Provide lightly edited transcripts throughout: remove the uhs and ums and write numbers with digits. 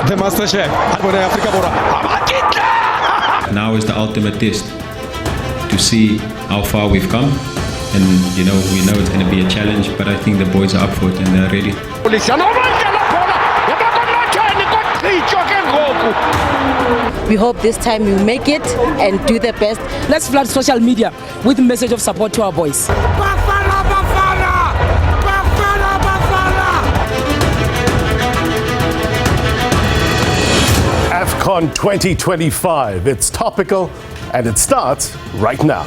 the master chef Africa Borwa. Now is the ultimate test to see how far we've come, and we know it's going to be a challenge, but I think the boys are up for it and they're ready. We hope this time we make it and do the best. Let's flood social media with a message of support to our boys. Bafana Bafana! Bafana Bafana! AFCON 2025. It's topical and it starts right now.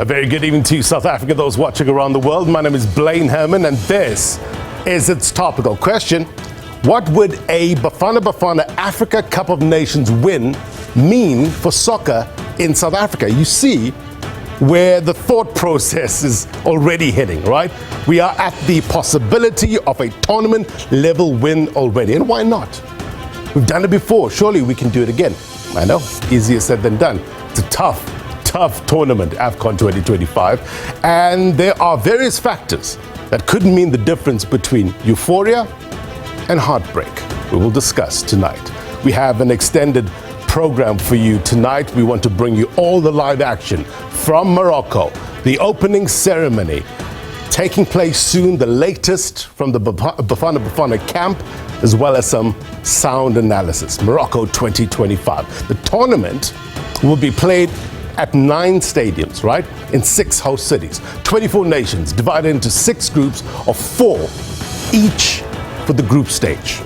A very good evening to you, South Africa, those watching around the world. My name is Blaine Herman, and this is It's Topical. Question: what would a Bafana Bafana Africa Cup of Nations win mean for soccer in South Africa? You see where the thought process is already heading, right? We are at the possibility of a tournament-level win already, and why not? We've done it before. Surely we can do it again. I know, easier said than done. It's a tough tournament, AFCON 2025, and there are various factors that could mean the difference between euphoria and heartbreak. We will discuss tonight. We have an extended program for you tonight. We want to bring you all the live action from Morocco, the opening ceremony taking place soon, the latest from the Bafana Bafana camp, as well as some sound analysis. Morocco 2025. The tournament will be played at 9 stadiums, right? In 6 host cities. 24 nations divided into 6 groups of 4, each for the group stage.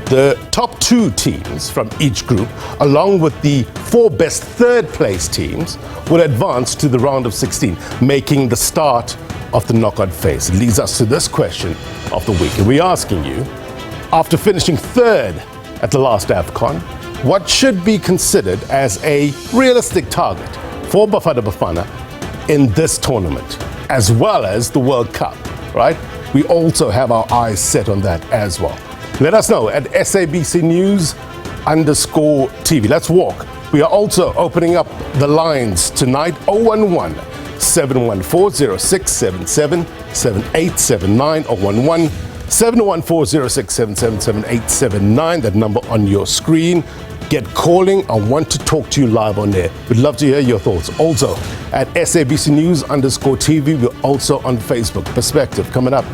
The top 2 teams from each group, along with the 4 best third-place teams, will advance to the round of 16, making the start of the knockout phase. It leads us to this question of the week. And we're asking you, after finishing 3rd at the last AFCON, what should be considered as a realistic target for Bafana Bafana in this tournament, as well as the World Cup, right? We also have our eyes set on that as well. Let us know at SABC News_TV. Let's walk. We are also opening up the lines tonight, 011-714-0677-7879, 011-714-0677-7879, that number on your screen. Get calling. I want to talk to you live on there. We'd love to hear your thoughts. Also, at SABC News_TV, we're also on Facebook. Perspective coming up.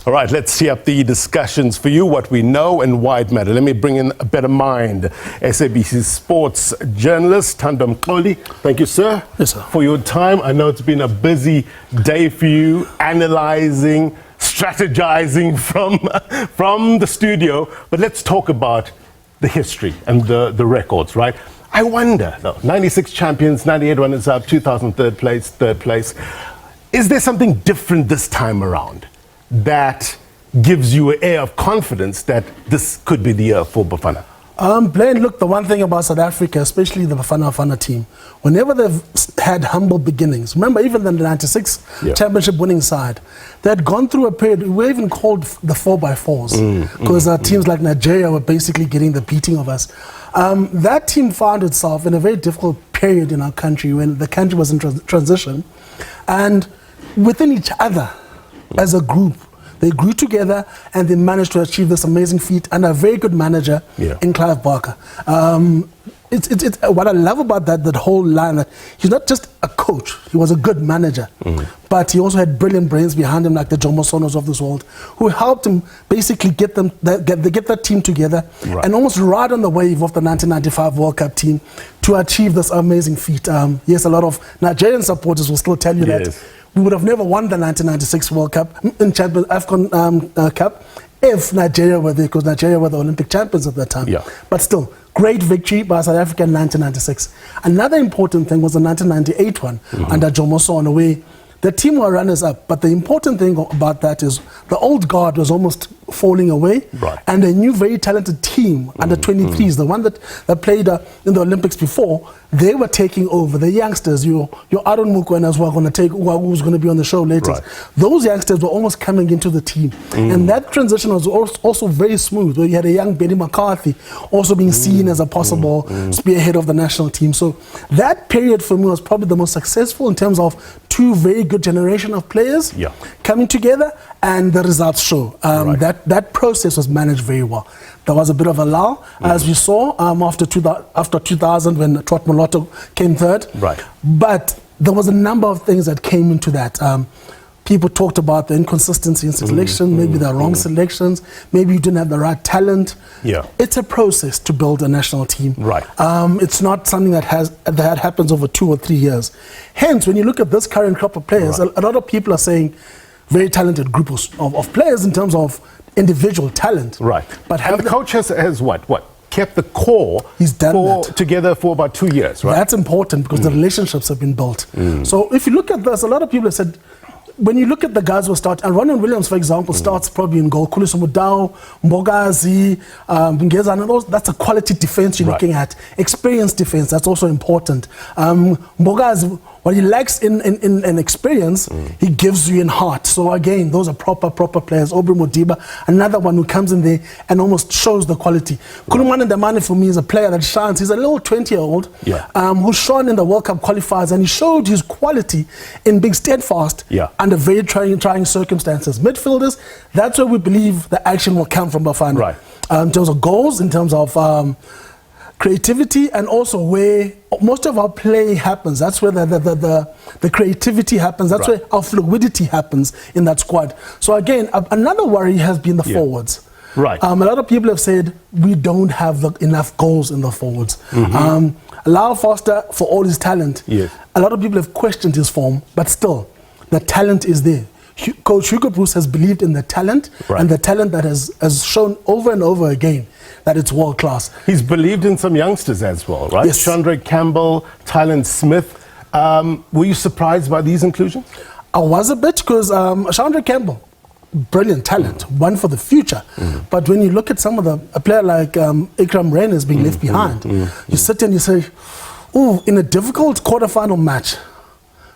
All right, let's tee up the discussions for you, what we know and why it matters. Let me bring in a better mind. SABC sports journalist, Thando Mxoli. Thank you, sir, for your time. I know it's been a busy day for you, analyzing, strategizing from the studio. But let's talk about the history and the records, right? I wonder, though, 96 champions, 98 runners-up, 2000 third place. Is there something different this time around that gives you an air of confidence that this could be the year for Bafana? Blaine, look, the one thing about South Africa, especially the Bafana Bafana team, whenever they've had humble beginnings, remember even the 96 championship winning side, they had gone through a period, we were even called the 4x4s, because teams like Nigeria were basically getting the beating of us. That team found itself in a very difficult period in our country when the country was in transition, and within each other, as a group, they grew together and they managed to achieve this amazing feat under a very good manager in Clive Barker. It's what I love about that whole line, that he's not just a coach, he was a good manager, but he also had brilliant brains behind him like the Jomo Sonos of this world, who helped him basically get that team together and almost ride on the wave of the 1995 World Cup team to achieve this amazing feat. Yes, a lot of Nigerian supporters will still tell you that we would have never won the 1996 World Cup in AFCON Cup if Nigeria were there, because Nigeria were the Olympic champions at that time. Yeah. But still, great victory by South Africa in 1996. Another important thing was the 1998 one under Jomoso, on the way. The team were runners-up, but the important thing about that is the old guard was almost falling away, and a new, very talented team, under 23s, the one that played in the Olympics before, they were taking over. The youngsters, your Aaron Mukwenas were going to take, who's going to be on the show later. Those youngsters were almost coming into the team, and that transition was also very smooth, where you had a young Benny McCarthy also being seen as a possible spearhead of the national team. So that period for me was probably the most successful in terms of two very good generation of players coming together, and the results show. That process was managed very well. There was a bit of a lull, as we saw after 2000 when Trot Molotto came third. But there was a number of things that came into that. People talked about the inconsistency in selection, maybe the wrong selections, maybe you didn't have the right talent. It's a process to build a national team. It's not something that happens over 2 or 3 years. Hence, when you look at this current crop of players, a lot of people are saying very talented group of players in terms of individual talent. But and the coach has what? Kept the core together for about 2 years, right? That's important because the relationships have been built. So if you look at this, a lot of people have said, when you look at the guys who start, and Ronald Williams, for example, starts probably in goal. Khuliso Mudau, Mbogazi, Mngeza, that's a quality defense you're looking at. Experienced defense, that's also important. Mbogazi, what he lacks in experience, he gives you in heart. So again, those are proper players. Aubrey Modiba, another one who comes in there and almost shows the quality. Kulumane Ndamane for me is a player that shines. He's a little 20-year-old who shone in the World Cup qualifiers, and he showed his quality in being steadfast under very trying circumstances. Midfielders, that's where we believe the action will come from Bafana. In terms of goals, in terms of creativity, and also where most of our play happens. That's where the creativity happens. That's where our fluidity happens in that squad. So again, another worry has been the forwards. A lot of people have said we don't have enough goals in the forwards. Lyle Foster, for all his talent, a lot of people have questioned his form, but still, the talent is there. Coach Hugo Bruce has believed in the talent, and the talent that has shown over and over again that it's world class. He's believed in some youngsters as well, right? Yes. Chandra Campbell, Tylen Smith. Were you surprised by these inclusions? I was a bit, because Chandra Campbell, brilliant talent, one for the future. But when you look at some of a player like Ikram Rain is being left behind, you sit and you say, oh, in a difficult quarterfinal match,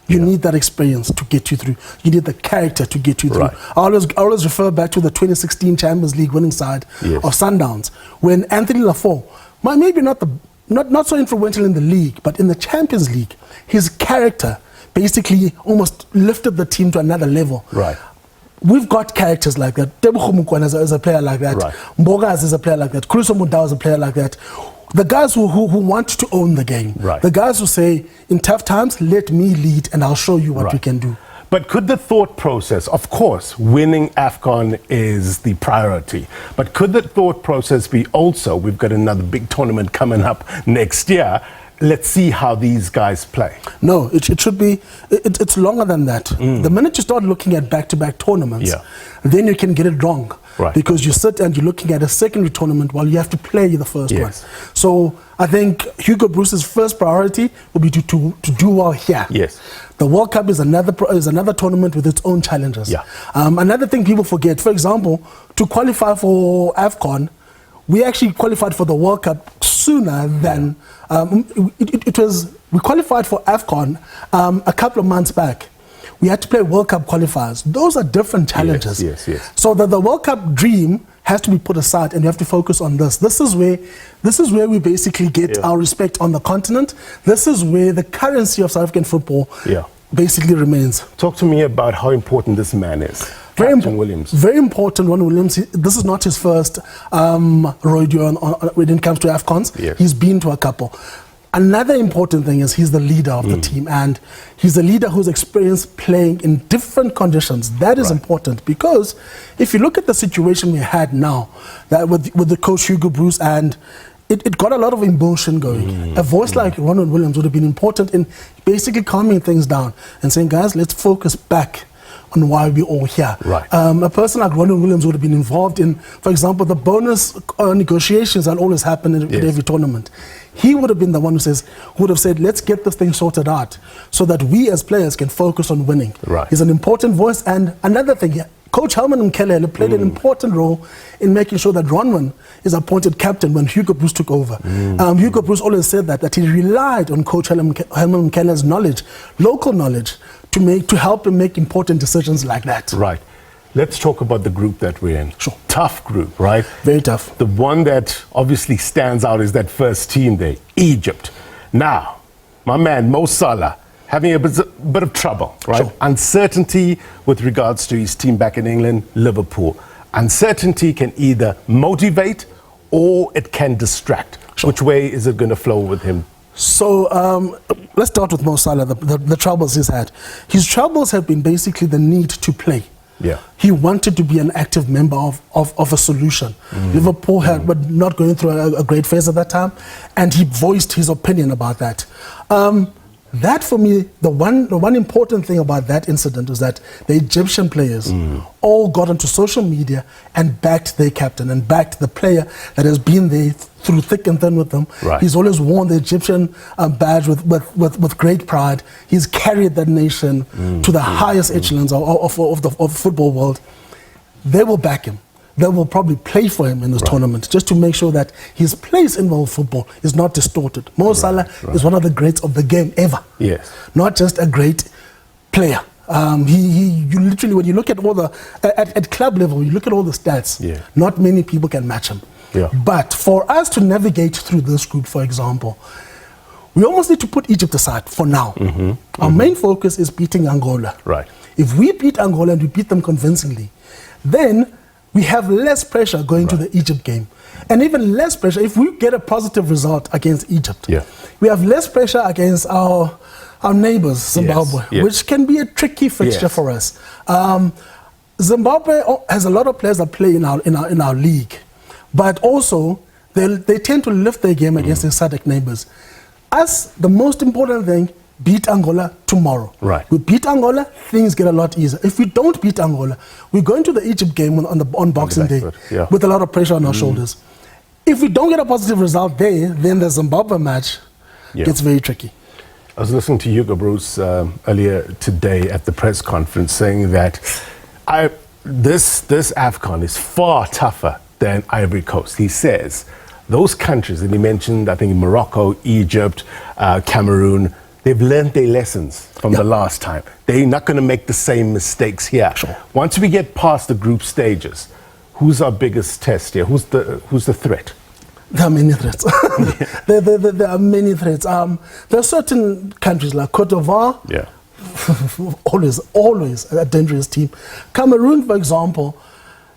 you need that experience to get you through. You need the character to get you through. I always refer back to the 2016 Champions League winning side of Sundowns, when Anthony Lafont, maybe not so influential in the league, but in the Champions League, his character basically almost lifted the team to another level. We've got characters like that. Tebogo Mokoena is a player like that. Mbogaz is a player like that. Khuliso Mudau is a player like that. The guys who want to own the game. The guys who say, in tough times, let me lead and I'll show you what we can do. But could the thought process, of course, winning AFCON is the priority, but could the thought process be also, we've got another big tournament coming up next year, let's see how these guys play? No, it should be, it's longer than that. The minute you start looking at back-to-back tournaments, then you can get it wrong. Because you sit and you're looking at a secondary tournament while you have to play the first one. So I think Hugo Bruce's first priority will be to do well here. The World Cup is another tournament with its own challenges. Another thing people forget, for example, to qualify for AFCON, we actually qualified for the World Cup sooner than we qualified for AFCON a couple of months back. We had to play World Cup qualifiers. Those are different challenges. So the World Cup dream has to be put aside, and you have to focus on this. This is where we basically get our respect on the continent. This is where the currency of South African football basically remains. Talk to me about how important this man is. Very important, Ron Williams. This is not his first rodeo when it comes to AFCONs. He's been to a couple. Another important thing is he's the leader of the team, and he's a leader who's experienced playing in different conditions. That is important, because if you look at the situation we had now, that with the coach Hugo Bruce, and it got a lot of emotion going. A voice like Ronald Williams would have been important in basically calming things down and saying, guys, let's focus back on why we're all here. Right. A person like Ronald Williams would have been involved in, for example, the bonus negotiations that always happen in every tournament. He would have been the one who would have said, let's get this thing sorted out so that we as players can focus on winning. Right. He's an important voice. And another thing, Coach Helman Mxoli played an important role in making sure that Ronwen is appointed captain when Hugo Bruce took over. Hugo Bruce always said that he relied on Coach Helman Mxoli's knowledge, local knowledge, to help him make important decisions like that. Right. Let's talk about the group that we're in. Sure. Tough group, right? Very tough. The one that obviously stands out is that first team there, Egypt. Now, my man Mo Salah having a bit of trouble, right? Sure. Uncertainty with regards to his team back in England, Liverpool. Uncertainty can either motivate or it can distract. Sure. Which way is it going to flow with him? So let's start with Mo Salah, the troubles he's had. His troubles have been basically the need to play. Yeah. He wanted to be an active member of a solution. Liverpool were not going through a great phase at that time, and he voiced his opinion about that. That for me, the one important thing about that incident was that the Egyptian players all got onto social media and backed their captain and backed the player that has been there through thick and thin with them. Right. He's always worn the Egyptian badge with great pride. He's carried that nation to the highest echelons of the football world. They will back him. They will probably play for him in this tournament just to make sure that his place in world football is not distorted. Mo Salah is one of the greats of the game ever. Yes. Not just a great player. You literally, when you look at all at club level, you look at all the stats, not many people can match him. Yeah. But for us to navigate through this group, for example, we almost need to put Egypt aside for now. Our main focus is beating Angola. Right. If we beat Angola and we beat them convincingly, then we have less pressure going to the Egypt game. And even less pressure if we get a positive result against Egypt. Yeah. We have less pressure against our neighbors, Zimbabwe, which can be a tricky fixture for us. Zimbabwe has a lot of players that play in our league, but also they tend to lift their game against their SADC neighbors. Us, the most important thing, beat Angola tomorrow. Right. We beat Angola, things get a lot easier. If we don't beat Angola, we're going to the Egypt game on Boxing Day with a lot of pressure on our shoulders. If we don't get a positive result there, then the Zimbabwe match gets very tricky. I was listening to Hugo Bruce earlier today at the press conference saying that this AFCON is far tougher than Ivory Coast. He says those countries, and he mentioned, I think, Morocco, Egypt, Cameroon, they've learned their lessons from the last time. They're not going to make the same mistakes here. Sure. Once we get past the group stages, who's our biggest test here? Who's the threat? There are many threats. there are many threats. There are certain countries like Cote d'Ivoire, always a dangerous team. Cameroon, for example,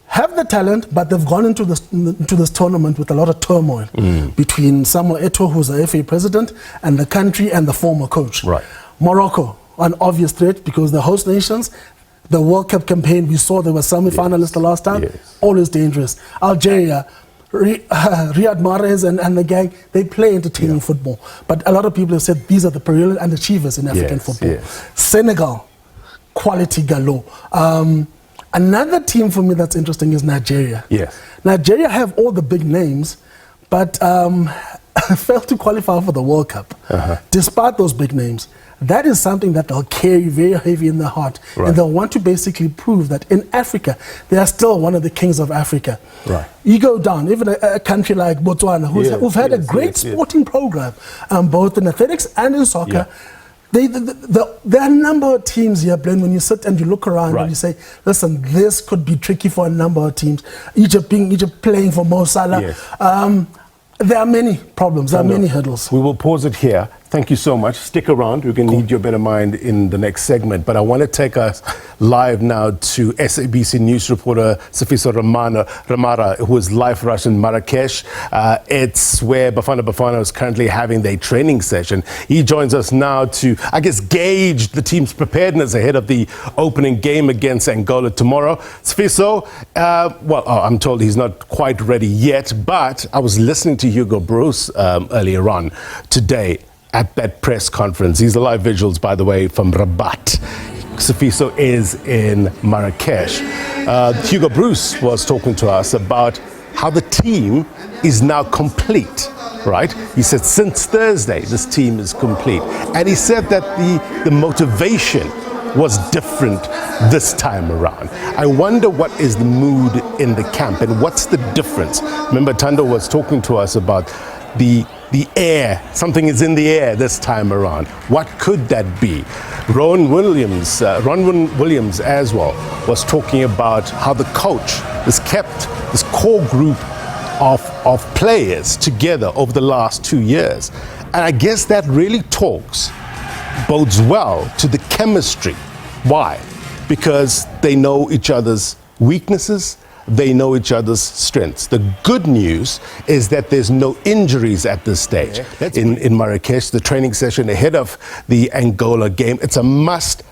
have the talent, but they've gone into this tournament with a lot of turmoil between Samuel Eto'o, who's the FA president, and the country and the former coach. Right. Morocco, an obvious threat because the host nations, the World Cup campaign, we saw they were semi-finalists the last time, always dangerous. Algeria, Riyad Mahrez and the gang, they play entertaining football. But a lot of people have said these are the perennial underachievers in African football. Senegal, quality galore. Another team for me that's interesting is Nigeria. Yes. Nigeria have all the big names, but failed to qualify for the World Cup. Despite those big names, that is something that they'll carry very heavy in their heart. And they'll want to basically prove that in Africa, they are still one of the kings of Africa. You go down, even a country like Botswana, who've had a great sporting program, both in athletics and in soccer. There are a number of teams here, Blaine, when you sit and you look around and you say, listen, this could be tricky for a number of teams. Egypt playing for Mo Salah. There are many problems, there are many hurdles. We will pause it here. Thank you so much. Stick around. We're going to need your better mind in the next segment. But I want to take us live now to SABC News reporter Sifiso Ramara, who is live for us in Marrakesh. It's where Bafana Bafana is currently having their training session. He joins us now to, I guess, gauge the team's preparedness ahead of the opening game against Angola tomorrow. Sifiso, I'm told he's not quite ready yet, but I was listening to Hugo Bruce earlier on today at that press conference. These are live visuals, by the way, from Rabat. Sifiso is in Marrakesh. Hugo Bruce was talking to us about how the team is now complete, right? He said since Thursday, this team is complete. And he said that the motivation was different this time around. I wonder what is the mood in the camp and what's the difference? Remember, Thando was talking to us about the air. Something is in the air this time around. What could that be? Ron Williams as well was talking about how the coach has kept this core group of players together over the last 2 years. And I guess that really bodes well to the chemistry. Why? Because they know each other's weaknesses, they know each other's strengths. The good news is that there's no injuries at this stage. In Marrakesh, the training session ahead of the Angola game, it's a must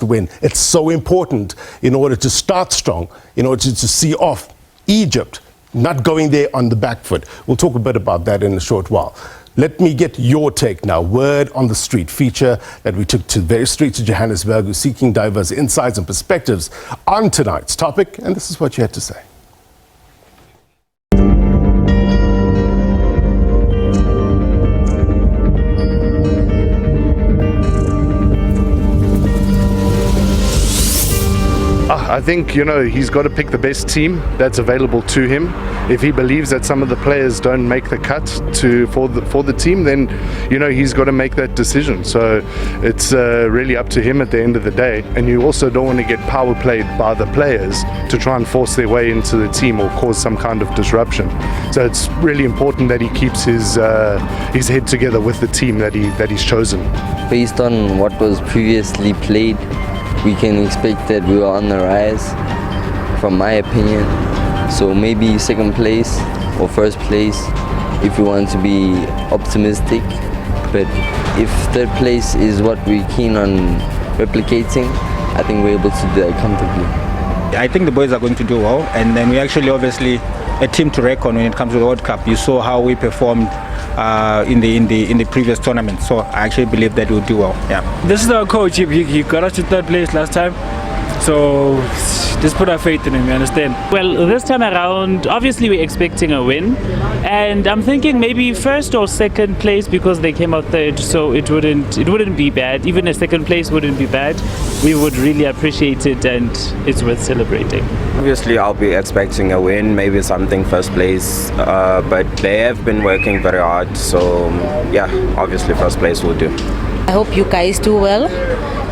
win. It's so important in order to start strong, in order to see off Egypt, not going there on the back foot. We'll talk a bit about that in a short while. Let me get your take now. Word on the Street feature that we took to various streets of Johannesburg, who's seeking diverse insights and perspectives on tonight's topic. And this is what you had to say. I think, he's got to pick the best team that's available to him. If he believes that some of the players don't make the cut for the team, then, he's got to make that decision. So it's really up to him at the end of the day. And you also don't want to get power played by the players to try and force their way into the team or cause some kind of disruption. So it's really important that he keeps his head together with the team that he's chosen. Based on what was previously played, we can expect that we are on the rise, from my opinion. So maybe second place or first place if we want to be optimistic. But if third place is what we're keen on replicating, I think we're able to do that comfortably. I think the boys are going to do well, and then we actually obviously a team to reckon when it comes to the World Cup. You saw how we performed in the previous tournament, so I actually believe that we'll do well. Yeah. This is our coach. He got us to third place last time, so just put our faith in him. You understand? Well, this time around, obviously we're expecting a win, and I'm thinking maybe first or second place because they came out third, so it wouldn't be bad. Even a second place wouldn't be bad. We would really appreciate it, and it's worth celebrating. Obviously, I'll be expecting a win, maybe something first place, but they have been working very hard, so yeah, obviously first place will do. I hope you guys do well.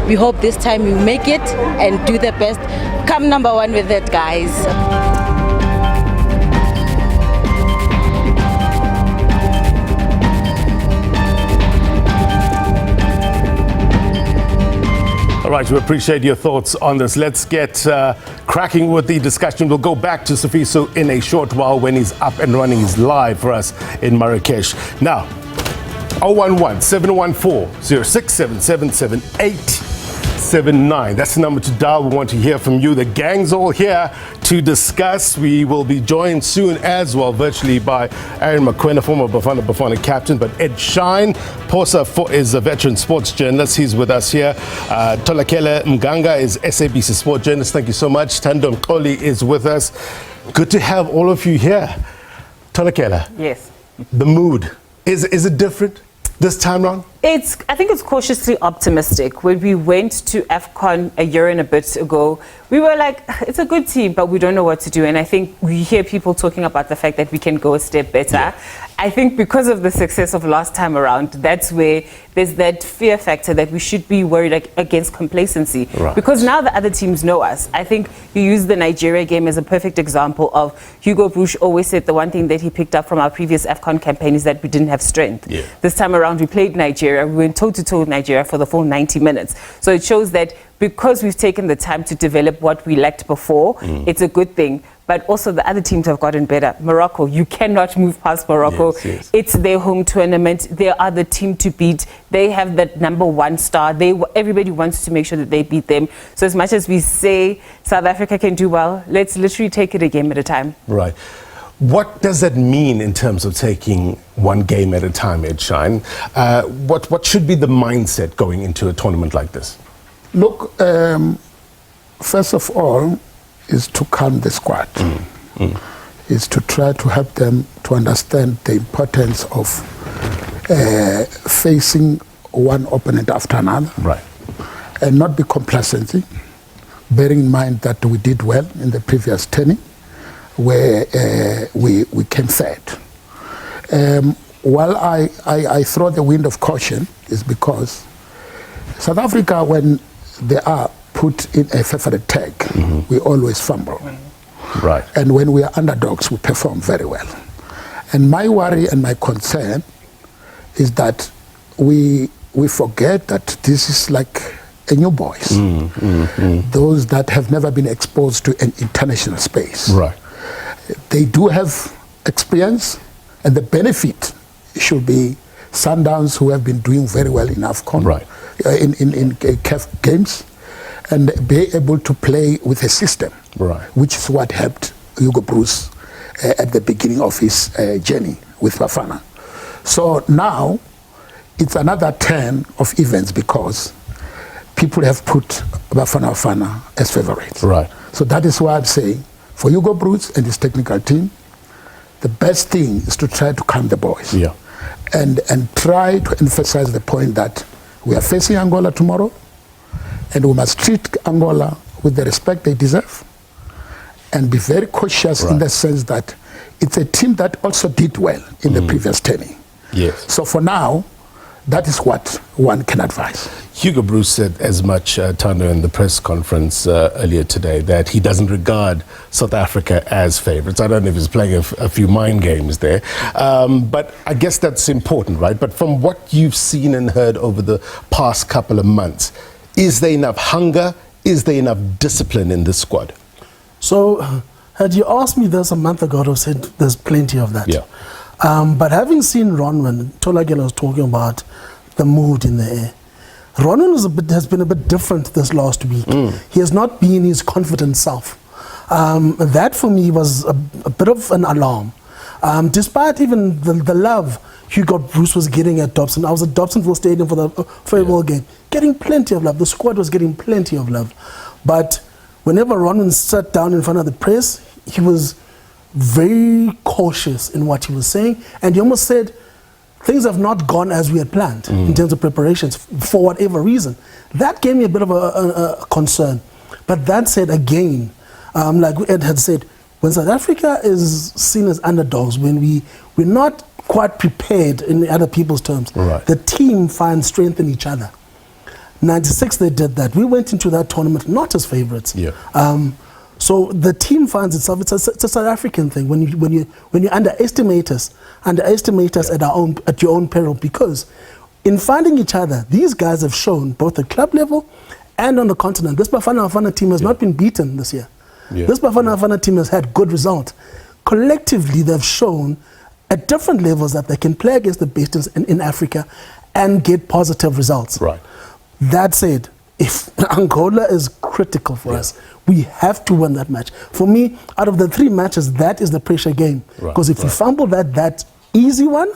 We hope this time you make it and do the best. Come number one with it, guys. All right, we appreciate your thoughts on this. Let's get cracking with the discussion. We'll go back to Sifiso in a short while when he's up and running. He's live for us in Marrakesh. Now, 011-714-06777879. That's the number to dial. We want to hear from you. The gang's all here to discuss. We will be joined soon as well, virtually, by Aaron McQueen, former Bafana Bafana captain, but Edshine Phosa is a veteran sports journalist. He's with us here. Tholakele Mnganga is SABC sport journalist. Thank you so much. Thando Mxoli is with us. Good to have all of you here. Tholakele. Yes. The mood, is it different this time around? I think it's cautiously optimistic. When we went to AFCON a year and a bit ago, we were like, it's a good team, but we don't know what to do. And I think we hear people talking about the fact that we can go a step better. Yeah. I think because of the success of last time around, that's where there's that fear factor that we should be worried against complacency. Right. Because now the other teams know us. I think you use the Nigeria game as a perfect example of Hugo Bruce always said the one thing that he picked up from our previous AFCON campaign is that we didn't have strength. Yeah. This time around, we played Nigeria. We went toe-to-toe with Nigeria for the full 90 minutes. So it shows that because we've taken the time to develop what we lacked before, it's a good thing. But also the other teams have gotten better. Morocco, you cannot move past Morocco. Yes, yes. It's their home tournament. They are the team to beat. They have that number one star. Everybody wants to make sure that they beat them. So as much as we say South Africa can do well, let's literally take it a game at a time. Right. What does that mean in terms of taking one game at a time, Edshine? What should be the mindset going into a tournament like this? Look, first of all, is to calm the squad. Is to try to help them to understand the importance of facing one opponent after another. Right. And not be complacency, bearing in mind that we did well in the previous tourney, where we came third. While I throw the wind of caution is because South Africa, when they are put in a favorite tag, we always fumble. Right. And when we are underdogs, we perform very well. And my worry and my concern is that we forget that this is like a new boys. Those that have never been exposed to an international space. Right. They do have experience, and the benefit should be Sundowns, who have been doing very well in AFCON, right. in CAF games, and be able to play with a system, right. which is what helped Hugo Bruce at the beginning of his journey with Bafana. So now it's another turn of events because people have put Bafana Bafana as favorites. Right. So that is why I'm saying, for Hugo Bruce and his technical team, the best thing is to try to calm the boys. Yeah. And try to emphasize the point that we are facing Angola tomorrow, and we must treat Angola with the respect they deserve, and be very cautious in the sense that it's a team that also did well in the previous tourney. Yes. So for now, that is what one can advise. Hugo Bruce said as much, Thando, in the press conference earlier today, that he doesn't regard South Africa as favourites. I don't know if he's playing a few mind games there, but I guess that's important, right? But from what you've seen and heard over the past couple of months, is there enough hunger? Is there enough discipline in this squad? So, had you asked me this a month ago, I would have said there's plenty of that. Yeah. But having seen Ronwen, Tholakele was talking about the mood in the air. Ronwen has been a bit different this last week. He has not been his confident self. That for me was a bit of an alarm. Despite even the love Hugo Bruce was getting at Dobson. I was at Dobsonville Stadium for the farewell game, getting plenty of love. The squad was getting plenty of love. But whenever Ronwen sat down in front of the press, he was very cautious in what he was saying, and he almost said things have not gone as we had planned in terms of preparations for whatever reason. That gave me a bit of a concern. But that said, again, like Ed had said, when South Africa is seen as underdogs, when we're not quite prepared in other people's terms, the team finds strength in each other. 96 they did that. We went into that tournament not as favorites. So the team finds itself. It's a South African thing. When you underestimate us at your own peril, because in finding each other, these guys have shown both at club level and on the continent. This Bafana Bafana team has not been beaten this year. This Bafana Bafana team has had good results. Collectively, they've shown at different levels that they can play against the best in Africa and get positive results. That said, if Angola is critical for us, we have to win that match. For me, out of the 3 matches, that is the pressure game. Because if we fumble that easy one,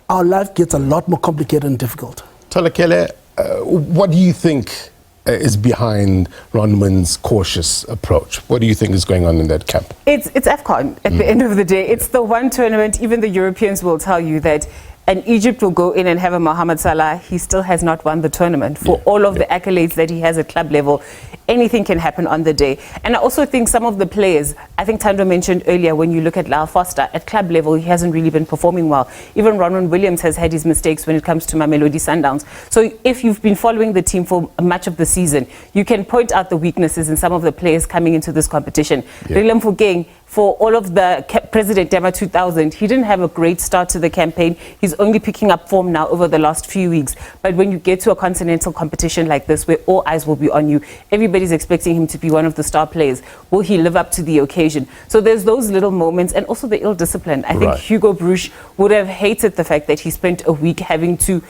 our life gets a lot more complicated and difficult. Tholakele, what do you think is behind Ronwen's cautious approach? What do you think is going on in that camp? It's AFCON at the end of the day. It's the one tournament, even the Europeans will tell you that, and Egypt will go in and have a Mohamed Salah. He still has not won the tournament. For all of the accolades that he has at club level, anything can happen on the day. And I also think some of the players, I think Thando mentioned earlier, when you look at Lyle Foster, at club level, he hasn't really been performing well. Even Ronwen Williams has had his mistakes when it comes to Mamelodi Sundowns. So if you've been following the team for much of the season, you can point out the weaknesses in some of the players coming into this competition. Rilem Fugeng, for all of the President Dema 2000, he didn't have a great start to the campaign. He's only picking up form now over the last few weeks. But when you get to a continental competition like this, where all eyes will be on you, everybody's expecting him to be one of the star players. Will he live up to the occasion? So there's those little moments, and also the ill discipline. I think Hugo Bruce would have hated the fact that he spent a week having to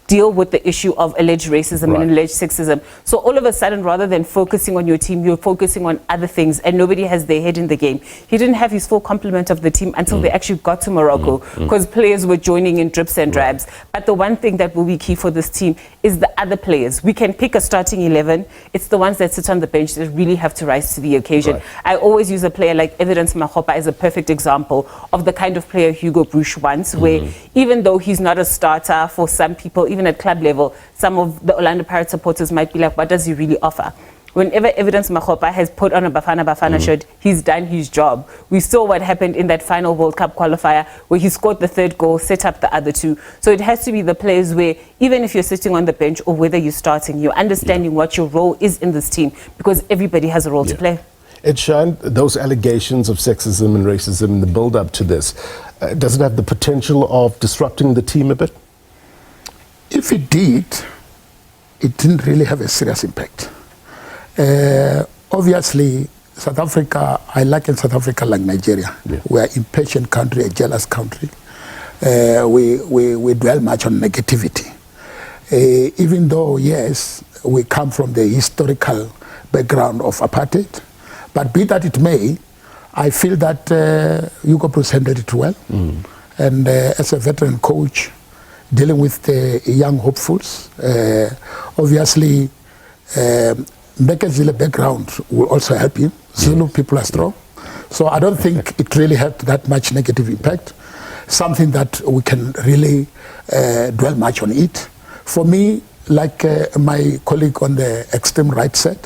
deal with the issue of alleged racism and alleged sexism. So all of a sudden, rather than focusing on your team, you're focusing on other things, and nobody has their head in the game. He didn't have his full complement of the team until they actually got to Morocco, because players were joining in drips and drabs. But the one thing that will be key for this team is the other players. We can pick a starting 11. It's the ones that sit on the bench that really have to rise to the occasion. I always use a player like Evidence Makgopa as a perfect example of the kind of player Hugo Broos wants, where even though he's not a starter for some people, even at club level, some of the Orlando Pirates supporters might be like, what does he really offer? Whenever Evidence Makgopa has put on a Bafana Bafana shirt, he's done his job. We saw what happened in that final World Cup qualifier where he scored the 3rd goal, set up the other 2. So it has to be the players where even if you're sitting on the bench or whether you're starting, you're understanding what your role is in this team, because everybody has a role to play. Edshine, those allegations of sexism and racism in the build-up to this, does it have the potential of disrupting the team a bit? If it did, it didn't really have a serious impact. Obviously, South Africa, I liken South Africa like Nigeria. We are an impatient country, a jealous country. We dwell much on negativity. Even though, yes, we come from the historical background of apartheid, but be that it may, I feel that Hugo Broos handled it well. And as a veteran coach, dealing with the young hopefuls, obviously, Mxoli background will also help him. Zulu people are strong. So I don't think it really had that much negative impact. Something that we can really dwell much on it. For me, like my colleague on the extreme right said,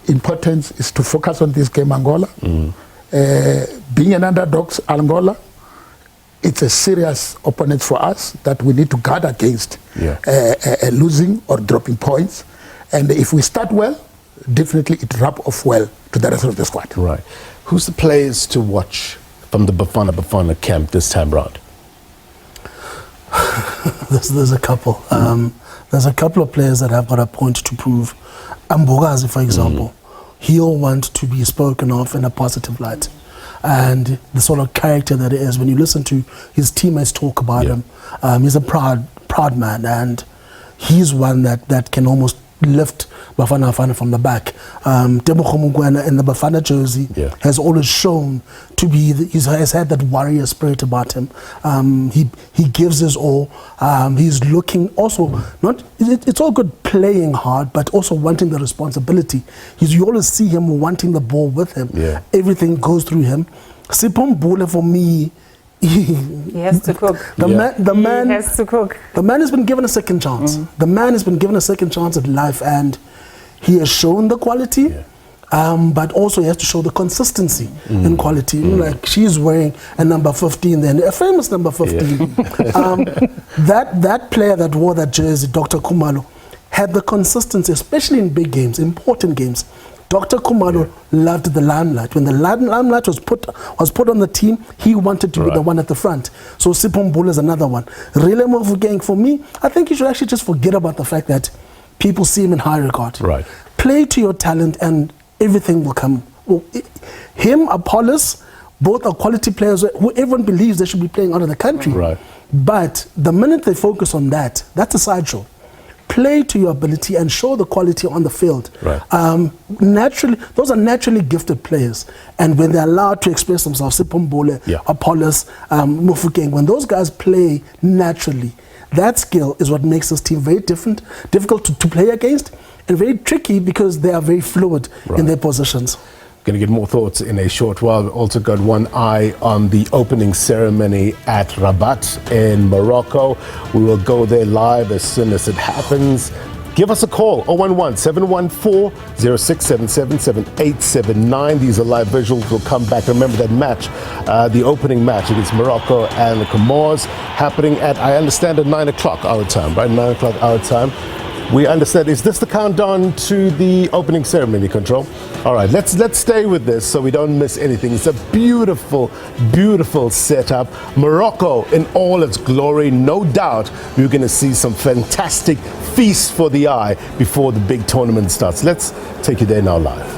importance is to focus on this game, Angola. Being an underdog, Angola, it's a serious opponent for us that we need to guard against losing or dropping points. And if we start well, definitely it rub off well to the rest of the squad. Right. Who's the players to watch from the Bafana Bafana camp this time round? There's a couple. There's a couple of players that have got a point to prove. Mbogazi, for example, he'll want to be spoken of in a positive light. And the sort of character that he is, when you listen to his teammates talk about him, he's a proud man, and he's one that can almost lift Bafana Bafana from the back. Tebogo Mokoena in the Bafana jersey has always shown to be, he has had that warrior spirit about him. He gives his all. He's looking also, it's all good playing hard, but also wanting the responsibility. You always see him wanting the ball with him. Everything goes through him. Sipho Mbule, for me, he has to cook. The man has to cook. The man has been given a second chance. The man has been given a second chance at life, and he has shown the quality, but also he has to show the consistency in quality. Like, she's wearing a number 15 then, a famous number 15. That player that wore that jersey, Dr. Khumalo, had the consistency, especially in big games, important games. Dr. Khumalo loved the limelight. When the limelight was put on the team, he wanted to be the one at the front. So Sipho Mbule is another one. Really, Mofokeng, for me, I think you should actually just forget about the fact that people see him in high regard. Play to your talent and everything will come. Well, him, Apollos, both are quality players who everyone believes they should be playing out of the country. But the minute they focus on that, that's a sideshow. Play to your ability and show the quality on the field. Naturally, those are naturally gifted players, and when they're allowed to express themselves, Sipho Mbule, Apollos, Mofokeng, when those guys play naturally, that skill is what makes this team very difficult to play against, and very tricky because they are very fluid in their positions. Going to get more thoughts in a short while. We've also got one eye on the opening ceremony at Rabat in Morocco. We will go there live as soon as it happens. Give us a call, 011-714-0677-7879. These are live visuals. We'll come back. Remember that match, the opening match against Morocco and the Comores, happening at, I understand, at 9 o'clock our time, right? 9 o'clock our time. We understand. Is this the countdown to the opening ceremony, Control? All right, let's stay with this so we don't miss anything. It's a beautiful, beautiful setup. Morocco in all its glory. No doubt we're going to see some fantastic feasts for the eye before the big tournament starts. Let's take you there now live.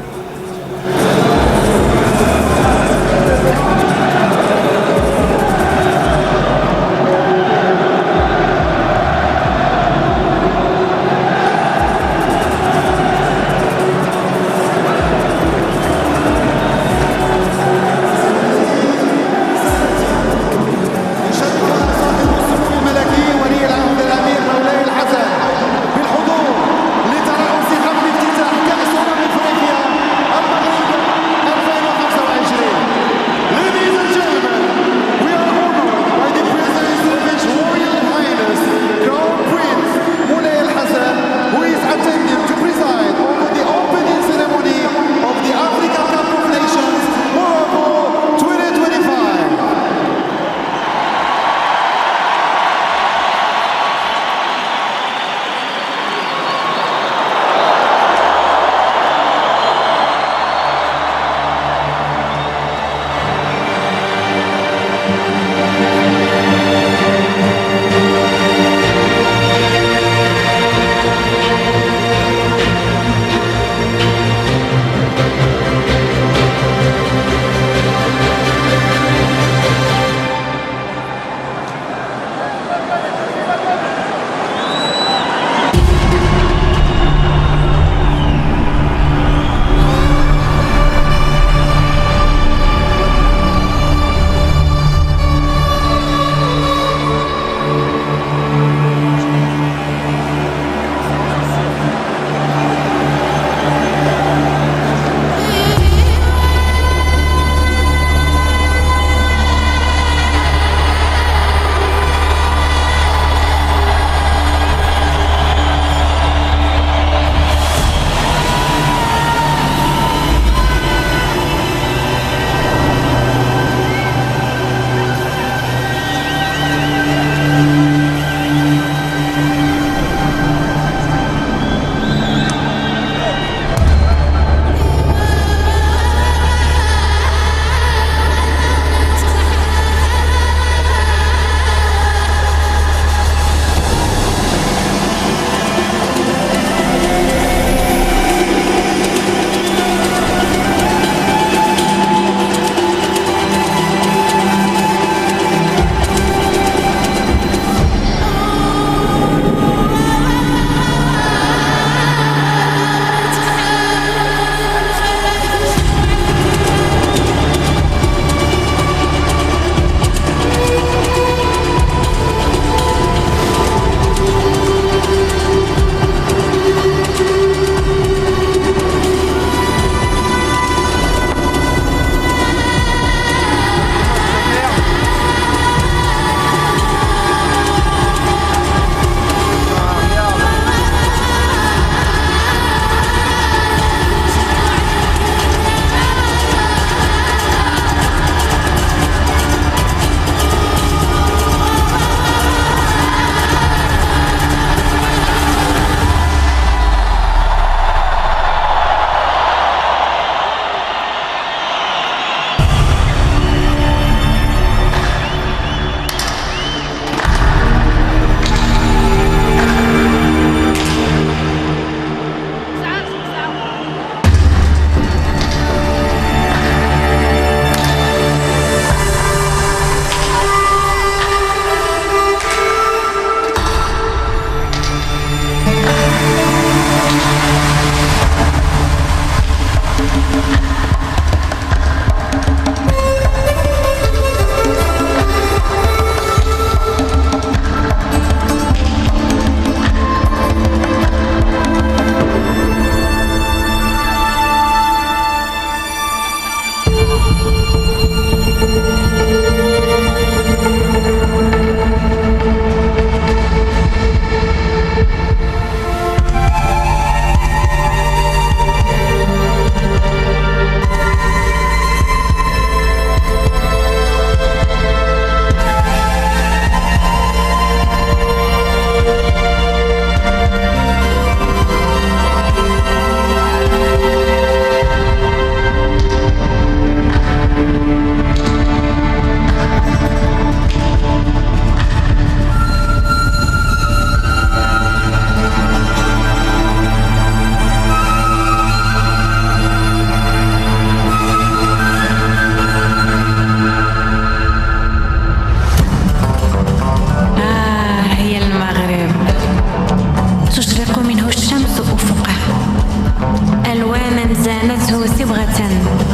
له صبغة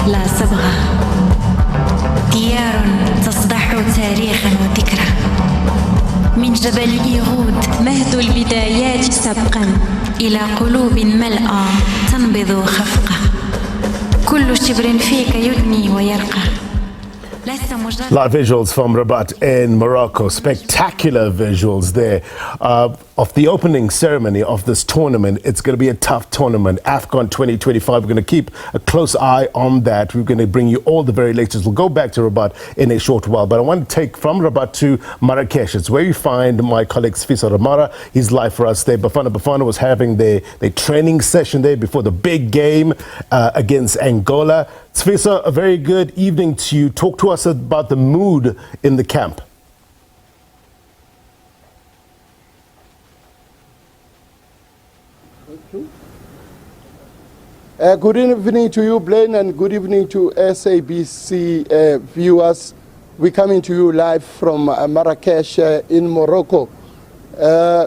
لا صبغة ديار تصدح تاريخا وذكرى من جبل إيغود مهد البدايات سبقا إلى قلوب ملأى تنبض خفقة كل شبر فيك يدني ويرقى. Live visuals from Rabat in Morocco. Spectacular visuals there of the opening ceremony of this tournament. It's going to be a tough tournament. AFCON 2025. We're going to keep a close eye on that. We're going to bring you all the very latest. We'll go back to Rabat in a short while, but I want to take from Rabat to Marrakesh. It's where you find my colleague Phosa Ramara. He's live for us there. Bafana Bafana was having their training session there before the big game against Angola. Phosa, a very good evening to you. Talk to us about the mood in the camp. Good evening to you, Blaine, and good evening to SABC viewers. We're coming to you live from Marrakesh in Morocco.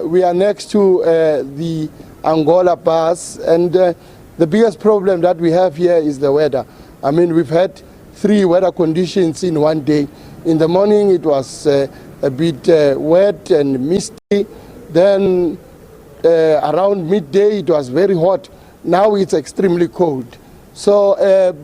We are next to the Angola bus, and the biggest problem that we have here is the weather. I mean, we've had 3 weather conditions in one day. In the morning, it was a bit wet and misty. Then around midday, it was very hot. Now it's extremely cold. So,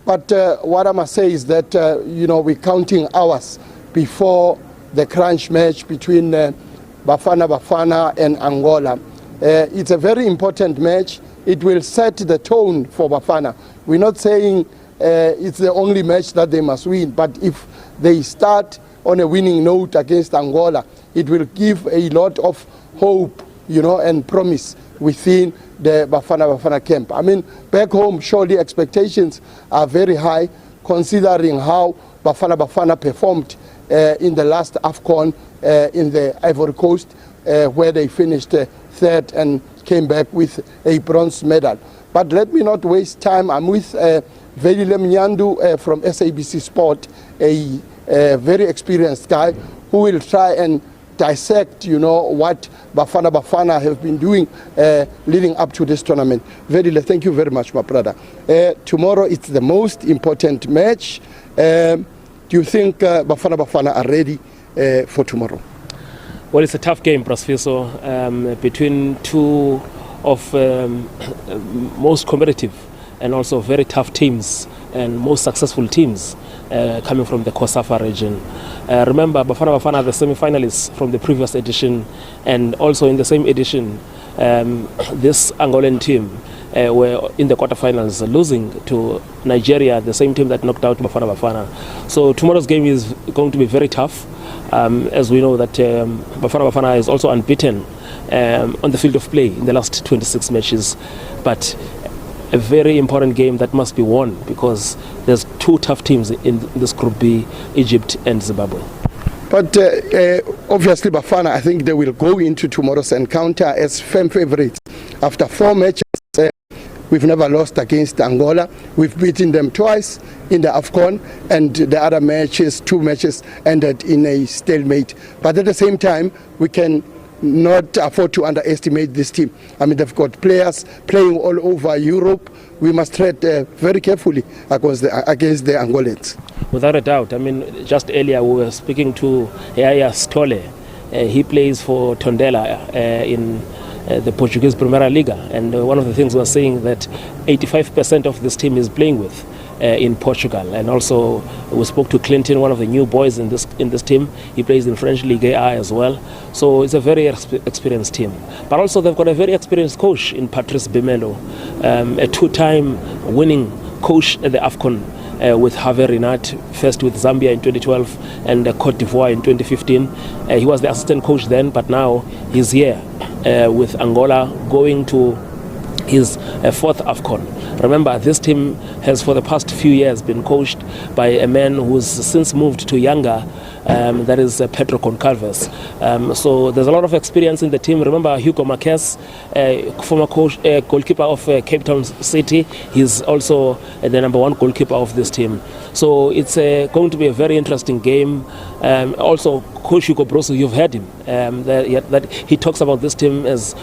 but what I must say is that, you know, we're counting hours before the crunch match between Bafana Bafana and Angola. It's a very important match. It will set the tone for Bafana. We're not saying it's the only match that they must win, but if they start on a winning note against Angola, it will give a lot of hope, you know, and promise within the Bafana Bafana camp. I mean, back home, surely expectations are very high, considering how Bafana Bafana performed in the last AFCON in the Ivory Coast, where they finished third and came back with a bronze medal. But let me not waste time. I'm with Velile Mnyandu from SABC Sport, a very experienced guy who will try and dissect, you know, what Bafana Bafana have been doing leading up to this tournament. Velile, thank you very much, my brother. Tomorrow it's the most important match. Do you think Bafana Bafana are ready for tomorrow? Well, it's a tough game, Phosa, between two of most competitive and also very tough teams and most successful teams coming from the Kosafa region. Remember, Bafana Bafana are the semi-finalists from the previous edition, and also in the same edition, this Angolan team were in the quarterfinals, losing to Nigeria, the same team that knocked out Bafana Bafana. So tomorrow's game is going to be very tough, as we know that Bafana Bafana is also unbeaten on the field of play in the last 26 matches. But a very important game that must be won, because there's 2 tough teams in this Group B, Egypt and Zimbabwe. But obviously Bafana, I think they will go into tomorrow's encounter as firm favorites. After 4 matches, we've never lost against Angola. We've beaten them twice in the AFCON, and the other matches, 2 matches, ended in a stalemate. But at the same time, we can not afford to underestimate this team. I mean, they've got players playing all over Europe. We must tread very carefully against the Angolans. Without a doubt. I mean, just earlier we were speaking to Tholakele. He plays for Tholakele in the Portuguese Primeira Liga, and one of the things we were saying that 85% of this team is playing with in Portugal. And also we spoke to Clinton, one of the new boys in this team. He plays in French Ligue A as well. So it's a very experienced team. But also they've got a very experienced coach in Patrice Motsepe, a 2-time winning coach at the AFCON with Hervé Renard, first with Zambia in 2012 and Cote d'Ivoire in 2015. He was the assistant coach then, but now he's here with Angola, going to his 4th AFCON. Remember, this team has for the past few years been coached by a man who's since moved to Mnganga, that is Pedro Concalves. So there's a lot of experience in the team. Remember Hugo Marquez, former coach, goalkeeper of Cape Town City. He's also the #1 goalkeeper of this team. So it's going to be a very interesting game. Also Coach Hugo Brosso, you've heard him, that he talks about this team as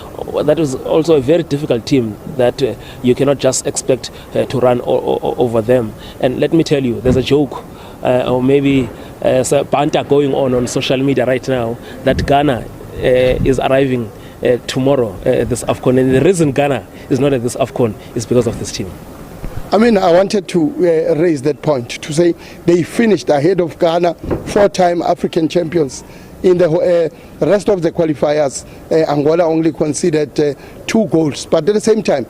that is also a very difficult team that you cannot just expect to run over them. And let me tell you, there's a joke or maybe a banter going on social media right now that Ghana is arriving tomorrow this AFCON, and the reason Ghana is not at this AFCON is because of this team. I mean, I wanted to raise that point to say they finished ahead of Ghana, 4-time African champions. In the rest of the qualifiers, Angola only conceded 2 goals. But at the same time,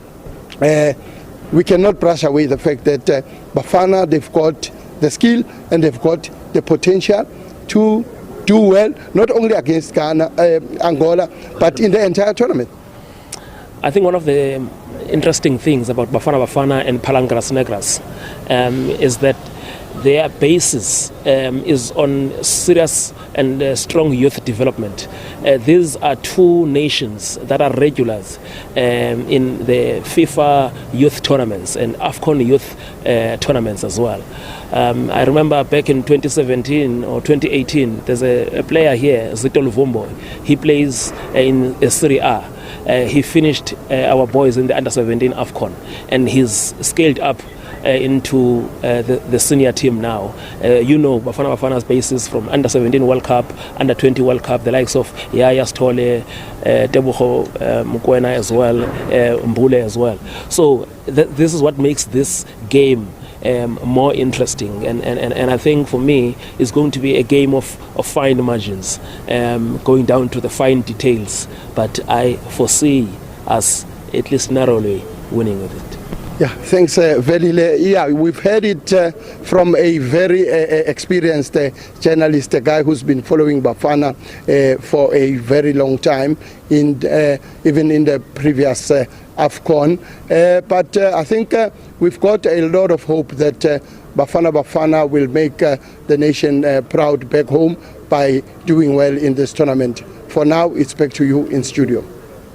we cannot brush away the fact that Bafana, they've got the skill and they've got the potential to do well, not only against Ghana, Angola, but in the entire tournament. I think one of the interesting things about Bafana Bafana and Palangras Negras is that their basis is on serious and strong youth development. These are 2 nations that are regulars in the FIFA youth tournaments and AFCON youth tournaments as well. I remember back in 2017 or 2018, there's a player here, Zito Luvumbo. He plays in Serie A. He finished our boys in the under-17 AFCON, and he's scaled up into the senior team now. Bafana Bafana's basis from under-17 World Cup, under-20 World Cup, the likes of Yaya Stole, Tebogo Mokoena as well, Mbule as well. So this is what makes this game more interesting, and I think for me it's going to be a game of fine margins, going down to the fine details, but I foresee us at least narrowly winning with it. Yeah, thanks, Velile. Yeah, we've heard it from a very experienced journalist, a guy who's been following Bafana for a very long time, even in the previous AFCON. But I think we've got a lot of hope that Bafana Bafana will make the nation proud back home by doing well in this tournament. For now, it's back to you in studio.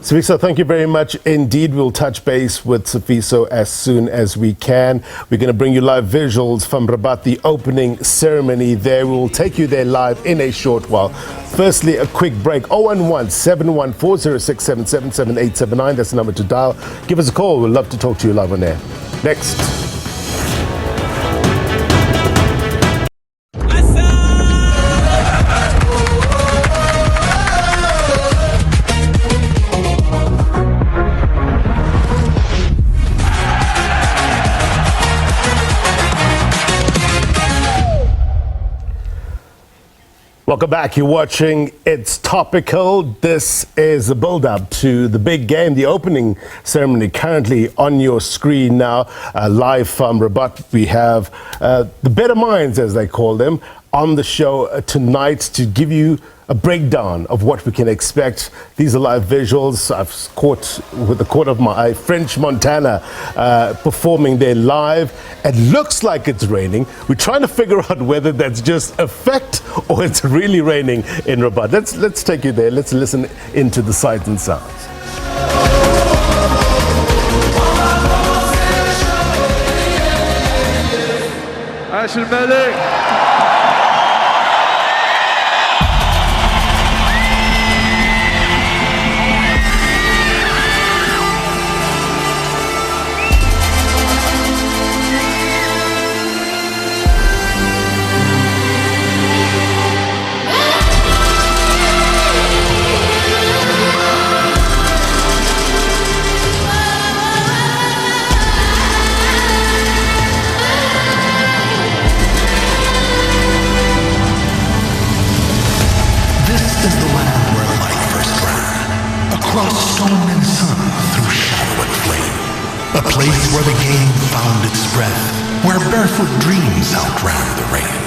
Sifiso, thank you very much indeed. We'll touch base with Sifiso as soon as we can. We're going to bring you live visuals from Rabat, the opening ceremony there. We'll take you there live in a short while. Firstly, a quick break. 011-714-0677-77879. That's the number to dial. Give us a call. We'd love to talk to you live on air. Next. Welcome back. You're watching It's Topical. This is the build-up to the big game, the opening ceremony, currently on your screen now. Live from Rabat, we have the better minds, as they call them, on the show tonight to give you a breakdown of what we can expect. These are live visuals. I've caught with the court of my eye French Montana performing there live. It looks like it's raining. We're trying to figure out whether that's just effect or it's really raining in Rabat. Let's take you there. Let's listen into the sights and sounds. Across stone and sun, through shadow and flame, a place where the game found its breath, where barefoot dreams outran the rain.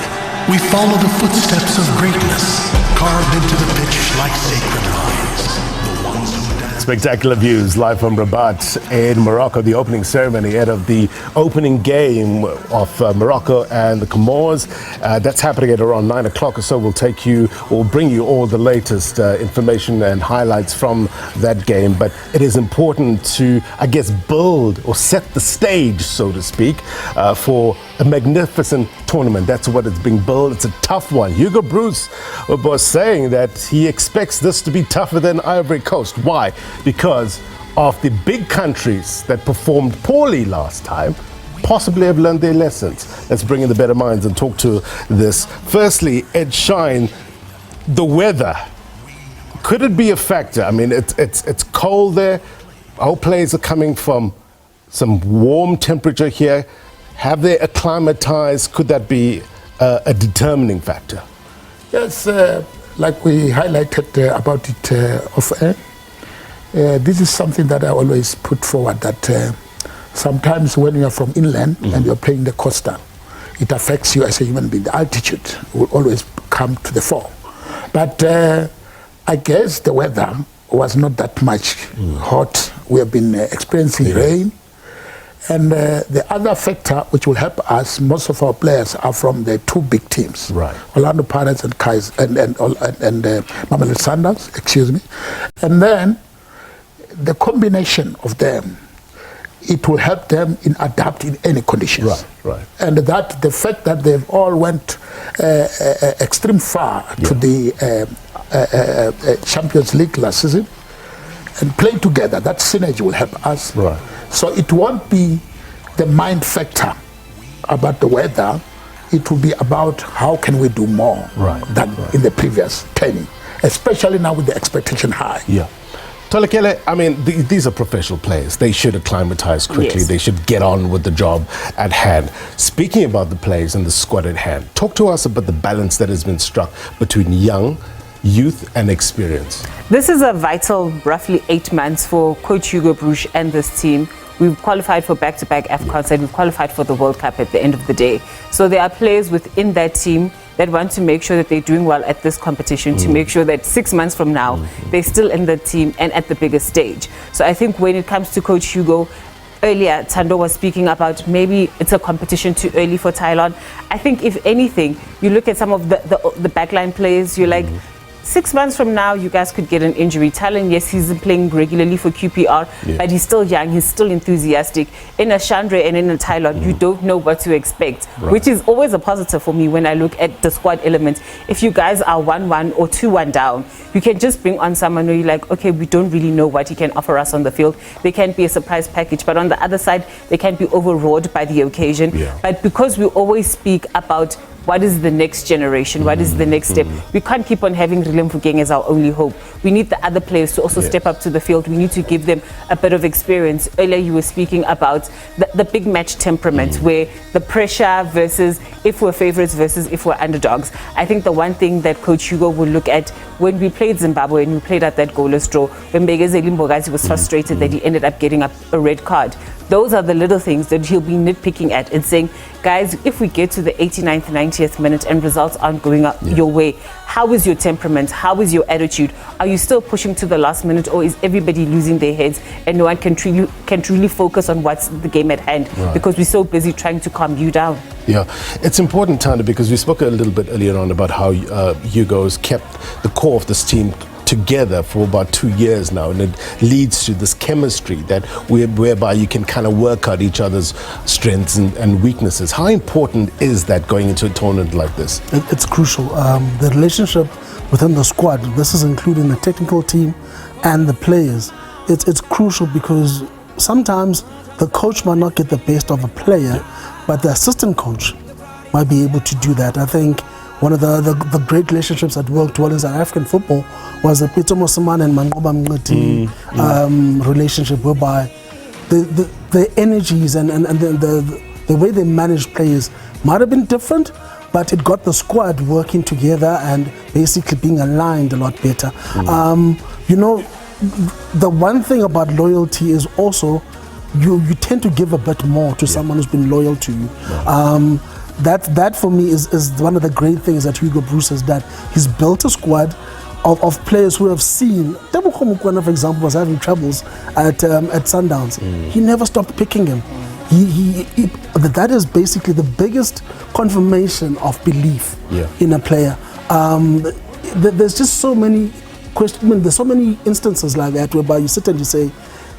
We follow the footsteps of greatness, carved into the pitch like sacred lines. The ones who dance. Spectacular views live from Rabat in Morocco, the opening ceremony ahead of the opening game of Morocco and the Comores. That's happening at around 9 o'clock or so. We'll bring you all the latest information and highlights from that game. But it is important to, I guess, build or set the stage, so to speak, for a magnificent tournament. That's what it's being built. It's a tough one. Hugo Bruce was saying that he expects this to be tougher than Ivory Coast. Why? Because of the big countries that performed poorly last time possibly have learned their lessons. Let's bring in the better minds and talk to this. Firstly, Edshine, the weather. Could it be a factor? I mean, it's cold there. Our players are coming from some warm temperature here. Have they acclimatized? Could that be a determining factor? Yes, like we highlighted about it off-air, this is something that I always put forward, that sometimes when you are from inland and you're playing the coastal, it affects you as a human being. The altitude will always come to the fore. But I guess the weather was not that much hot. We have been experiencing rain. And the other factor which will help us, most of our players are from the two big teams, Orlando Pirates and Mamelodi Sundowns, excuse me. And then the combination of them, it will help them in adapt in any conditions. And that the fact that they've all went extreme far to the Champions League last season and play together, that synergy will help us. So it won't be the mind factor about the weather. It will be about how can we do more than in the previous training, especially now with the expectation high. Tholakele, I mean, these are professional players. They should acclimatize quickly. They should get on with the job at hand. Speaking about the players and the squad at hand, talk to us about the balance that has been struck between youth and experience. This is a vital, roughly 8 months for Coach Hugo Bruce and this team. We've qualified for back-to-back AFCONs and we've qualified for the World Cup at the end of the day. So there are players within that team that want to make sure that they're doing well at this competition, to make sure that 6 months from now, they're still in the team and at the biggest stage. So I think when it comes to Coach Hugo, earlier Thando was speaking about maybe it's a competition too early for Thailand. I think if anything, you look at some of the backline players, you're like, 6 months from now, you guys could get an injury. Talon, yes, he's playing regularly for QPR, but he's still young, he's still enthusiastic. In a Chandra and in a Thailand, you don't know what to expect, which is always a positive for me when I look at the squad elements. If you guys are 1-1 or 2-1 down, you can just bring on someone where you're like, okay, we don't really know what he can offer us on the field. They can be a surprise package, but on the other side, they can be overawed by the occasion. But because we always speak about what is the next generation? What is the next step? We can't keep on having Rilem Fugeng as our only hope. We need the other players to also step up to the field. We need to give them a bit of experience. Earlier you were speaking about the big match temperament, where the pressure versus if we're favorites versus if we're underdogs. I think the one thing that Coach Hugo will look at when we played Zimbabwe and we played at that goalless draw, when Mbegezeli Mbogazi was frustrated that he ended up getting a red card. Those are the little things that he'll be nitpicking at and saying, guys, if we get to the 89th, 90th minute and results aren't going up your way, how is your temperament? How is your attitude? Are you still pushing to the last minute, or is everybody losing their heads and no one can truly focus on what's the game at hand because we're so busy trying to calm you down? It's important, Thando, because we spoke a little bit earlier on about how Hugo's kept the core of this team together for about 2 years now, and it leads to this chemistry that whereby you can kind of work out each other's strengths and weaknesses. How important is that going into a tournament like this? It's crucial. The relationship within the squad, this is including the technical team and the players, it's crucial because sometimes the coach might not get the best of a player, but the assistant coach might be able to do that. I think one of the great relationships that worked well in South African football was the Peter Moseman and Mnganga relationship, whereby the energies and the way they managed players might have been different, but it got the squad working together and basically being aligned a lot better. You know, the one thing about loyalty is also you tend to give a bit more to someone who's been loyal to you. That for me is one of the great things that Hugo Bruce has done. He's built a squad of players who have seen. Tebogo Mokoena, for example, was having troubles at Sundowns. He never stopped picking him. That is basically the biggest confirmation of belief in a player. There's just so many questions. There's so many instances like that whereby you sit and you say,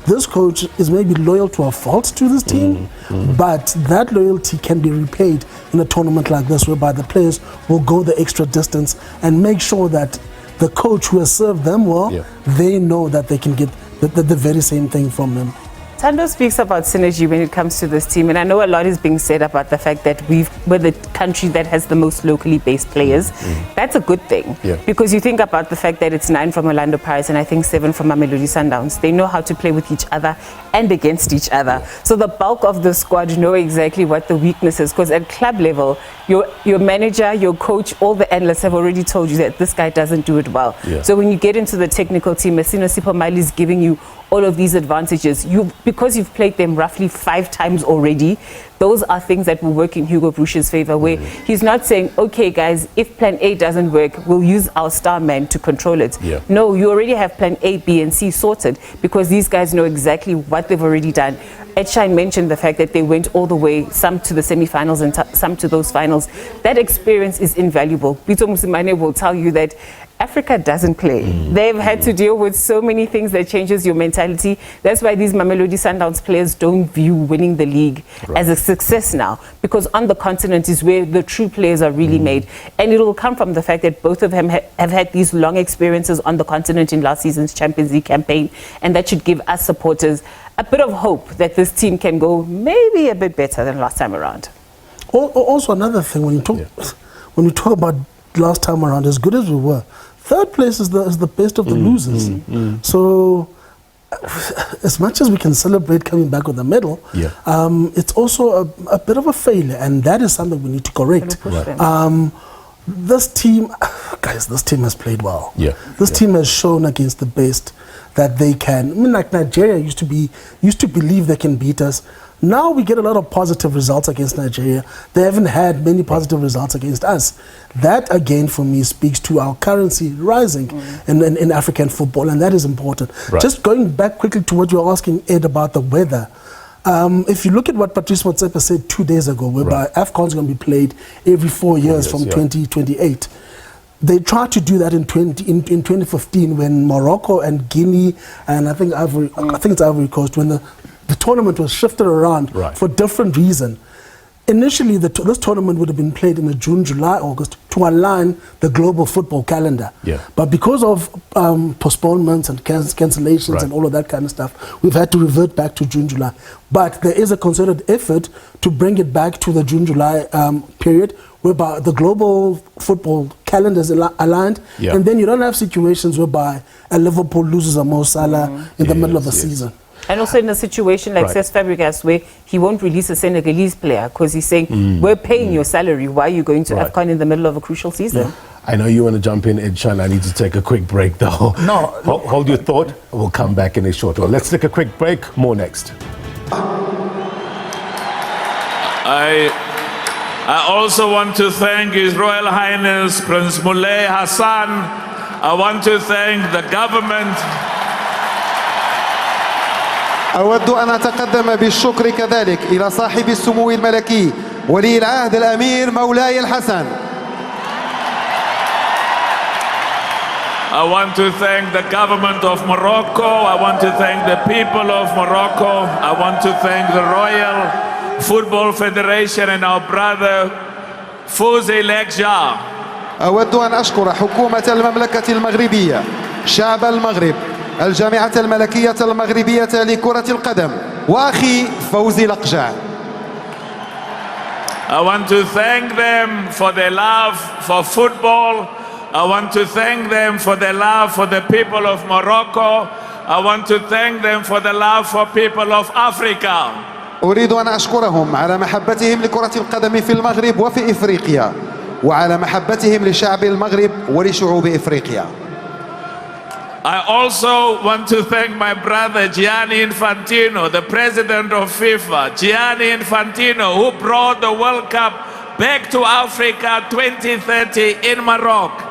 this coach is maybe loyal to a fault to this team, but that loyalty can be repaid in a tournament like this, whereby the players will go the extra distance and make sure that the coach who has served them well, they know that they can get the very same thing from them. Thando speaks about synergy when it comes to this team, and I know a lot is being said about the fact that we're the country that has the most locally based players. That's a good thing, because you think about the fact that it's 9 from Orlando Pirates and I think 7 from Mamelodi Sundowns. They know how to play with each other and against each other. So the bulk of the squad know exactly what the weakness is, because at club level, your manager, your coach, all the analysts have already told you that this guy doesn't do it well. So when you get into the technical team, Messina Sipomali is giving you all of these advantages. Because you've played them roughly 5 times already, those are things that will work in Hugo Broos's favor, where he's not saying, okay guys, if plan A doesn't work, we'll use our star man to control it. No, you already have plan A, B and C sorted, because these guys know exactly what they've already done. Edshine mentioned the fact that they went all the way, some to the semi-finals and some to those finals. That experience is invaluable. Pito Musimane will tell you that Africa doesn't play. They've had to deal with so many things that changes your mentality. That's why these Mamelodi Sundowns players don't view winning the league as a success now, because on the continent is where the true players are really made. And it will come from the fact that both of them have had these long experiences on the continent in last season's Champions League campaign, and that should give us supporters a bit of hope that this team can go maybe a bit better than last time around. Also another thing, when you talk about last time around, as good as we were, third place is the best of the losers. So as much as we can celebrate coming back with a medal, it's also a bit of a failure, and that is something we need to correct. This team, guys, this team has played well. This team has shown against the best that they can. I mean, like Nigeria used to believe they can beat us. Now we get a lot of positive results against Nigeria. They haven't had many positive results against us. That, again, for me, speaks to our currency rising in African football, and that is important. Just going back quickly to what you were asking, Ed, about the weather. If you look at what Patrice Motsepe said 2 days ago, whereby AFCON is going to be played every 4 years from 2028. They tried to do that in 2015 when Morocco and Guinea and I think it's Ivory Coast, when the tournament was shifted around for different reason. Initially, this tournament would have been played in the June, July, August to align the global football calendar. But because of postponements and cancellations and all of that kind of stuff, we've had to revert back to June, July. But there is a concerted effort to bring it back to the June, July period, whereby the global football calendar is aligned, and then you don't have situations whereby a Liverpool loses a Mo Salah in the middle of the season. And also in a situation like Cesc Fabregas, where he won't release a Senegalese player because he's saying, we're paying your salary, why are you going to AFCON in the middle of a crucial season? I know you want to jump in, Edshine. I need to take a quick break, though. No. Hold your thought. We'll come back in a short while. Let's take a quick break. More next. I also want to thank His Royal Highness Prince Moulay Hassan. I want to thank the government. أود أن أتقدم بالشكر كذلك إلى صاحب السمو الملكي ولي العهد الأمير مولاي الحسن. I want to thank the government of Morocco. I want to thank the people of Morocco. I want to thank the Royal Football Federation and our brother Phosa Lekja. أود أن أشكر حكومة المملكة المغربية، شعب المغرب، الجامعة الملكية المغربية لكرة القدم وأخي فوزي لقجع. I want to thank them for their love for football. I want to thank them for their love for the people of Morocco. I want to thank them for the love for people of Africa. أريد أن أشكرهم على محبتهم لكرة القدم في المغرب وفي إفريقيا وعلى محبتهم لشعب المغرب ولشعوب إفريقيا. I also want to thank my brother Gianni Infantino, the president of FIFA, Gianni Infantino, who brought the World Cup back to Africa 2030 in Morocco.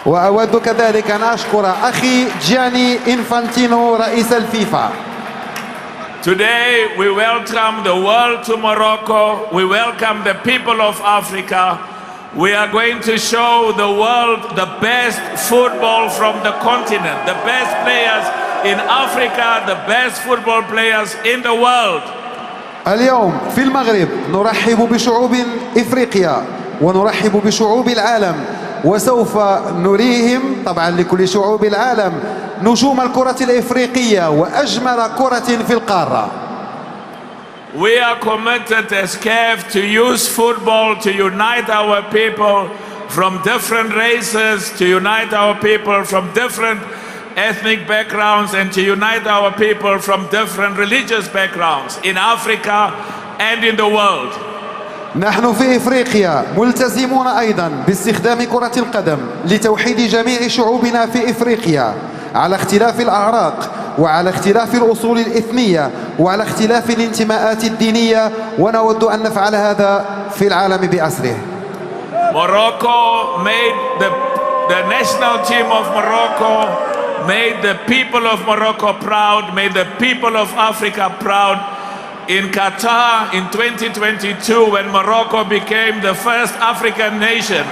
وأود كذلك أن أشكر أخي جياني إنفانتينو رئيس الفيفا. Today we welcome the world to Morocco. We welcome the people of Africa. We are going to show the world the best football from the continent, the best players in Africa, the best football players in the world. اليوم في المغرب نرحب بشعوب إفريقيا ونرحب بشعوب العالم، وسوف نريهم طبعا لكل شعوب العالم نجوم الكرة الإفريقية وأجمل كرة في القارة. We are committed as CAF to use football to unite our people from different races, to unite our people from different ethnic backgrounds, and to unite our people from different religious backgrounds in Africa and in the world. نحن في إفريقيا ملتزمون أيضا باستخدام كرة القدم لتوحيد جميع شعوبنا في إفريقيا على اختلاف الأعراق وعلى اختلاف الأصول الإثنية وعلى اختلاف الانتماءات الدينية، ونود أن نفعل هذا في العالم بأسره. Morocco made the national team of Morocco, made the people of Morocco proud, made the people of Africa proud. In Qatar in 2022, when Morocco became the first African nation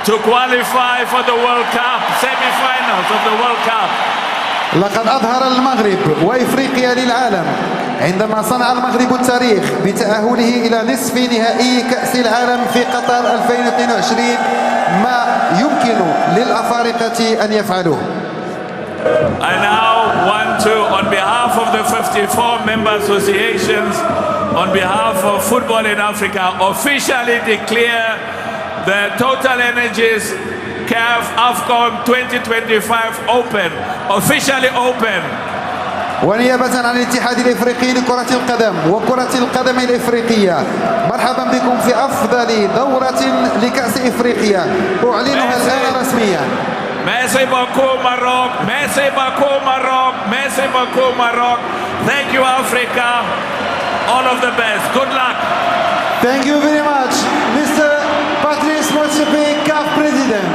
to qualify for the World Cup, semi-finals of the World Cup. لقد أظهر المغرب وإفريقيا للعالم عندما صنع المغرب التاريخ بتأهله إلى نصف نهائي كأس العالم في قطر 2022 ما يمكن للأفارقة أن يفعلوه. I now want to, on behalf of the 54 member associations, on behalf of football in Africa, officially declare the Total Energies CAF AFCON 2025 open, officially open. ونيابة عن الاتحاد الإفريقي لكرة القدم وكرة القدم الإفريقية، مرحبا بكم في أفضل دورة لكأس إفريقيا أعلنها الآن رسميا. Merci beaucoup Maroc, merci beaucoup Maroc, merci beaucoup Maroc. Thank you Africa, all of the best, good luck. Thank you very much, Mr. Patrice Motsepe, CAF President.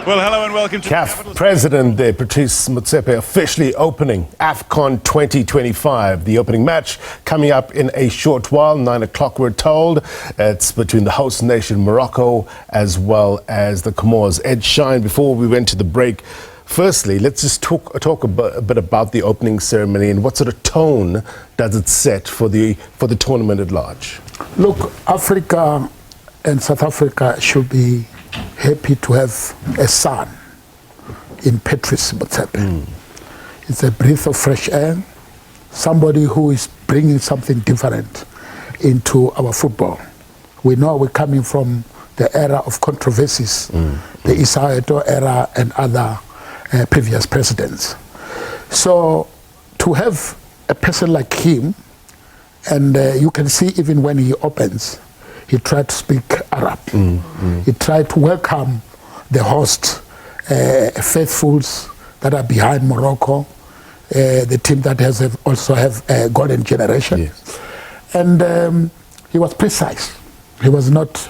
Well, hello and welcome to CAF President there, Patrice Motsepe, officially opening AFCON 2025. The opening match coming up in a short while, 9 o'clock we're told. It's between the host nation Morocco as well as the Comores. Edshine, before we went to the break, firstly, let's just talk a bit about the opening ceremony and what sort of tone does it set for the tournament at large? Look, Africa and South Africa should be happy to have a son in Patrice Motsepe. It's a breath of fresh air, somebody who is bringing something different into our football. We know we're coming from the era of controversies, the Issa Eto'o era and other previous presidents. So to have a person like him, and you can see even when he opens, he tried to speak Arab. He tried to welcome the host faithfuls that are behind Morocco, the team that has also have a golden generation. Yes. And he was precise. He was not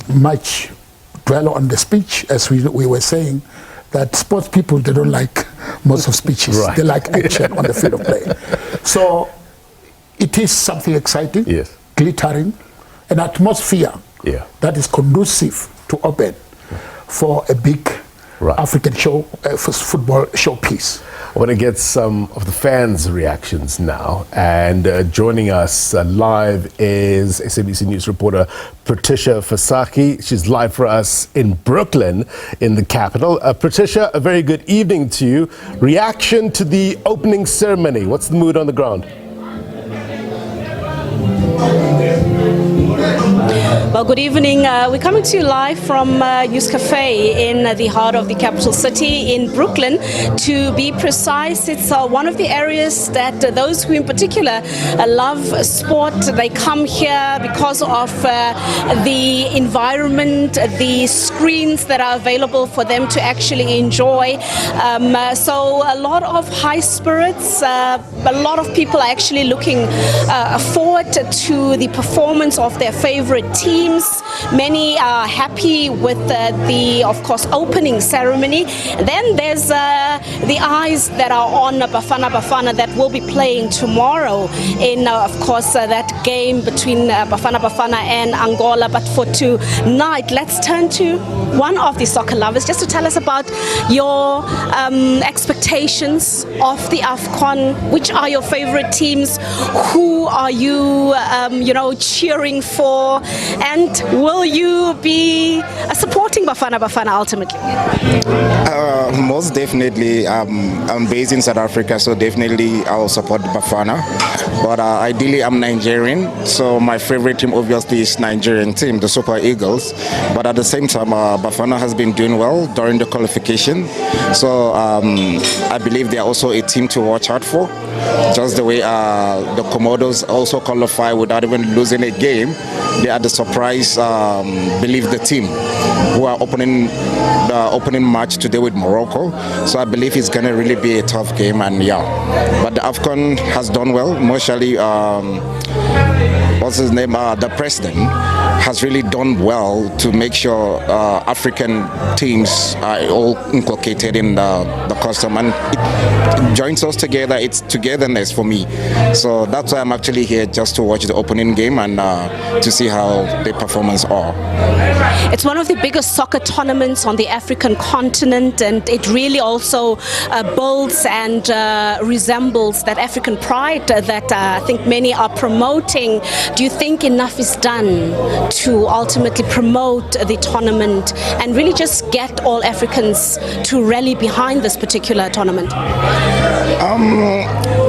much dwell on the speech, as we were saying, that sports people, they don't like most of speeches. Right. They like action on the field of play. So it is something exciting, yes, glittering, an atmosphere that is conducive to open for a big African football showpiece. I want to get some of the fans' reactions now. And joining us live is SABC News reporter Patricia Fasaki. She's live for us in Brooklyn, in the capital. Patricia, a very good evening to you. Reaction to the opening ceremony. What's the mood on the ground? Well, good evening. We're coming to you live from News Cafe in the heart of the capital city in Brooklyn. To be precise, it's one of the areas that those who in particular love sport, they come here because of the environment, the screens that are available for them to actually enjoy. So a lot of high spirits, a lot of people are actually looking forward to the performance of their favorite teams. Many are happy with of course, opening ceremony. Then there's the eyes that are on Bafana Bafana that will be playing tomorrow in, of course, that game between Bafana Bafana and Angola. But for tonight, let's turn to one of the soccer lovers just to tell us about your expectations of the AFCON. Which are your favorite teams? Who are you, cheering for? And will you be supporting Bafana Bafana ultimately? Most definitely. I'm based in South Africa, so definitely I'll support Bafana. But ideally, I'm Nigerian, so my favorite team obviously is Nigerian team, the Super Eagles. But at the same time, Bafana has been doing well during the qualification, so I believe they are also a team to watch out for. Just the way the Comoros also qualify without even losing a game, they are the surprise, believe the team who are opening the opening match today with Morocco. So I believe it's going to really be a tough game, and but the AFCON has done well. Mxoli, what's his name, the president, has really done well to make sure African teams are all inculcated in the custom, and it joins us together. It's togetherness for me. So that's why I'm actually here, just to watch the opening game and to see how the performance are. It's one of the biggest soccer tournaments on the African continent, and it really also builds and resembles that African pride that I think many are promoting. Do you think enough is done to ultimately promote the tournament and really just get all Africans to rally behind this particular tournament?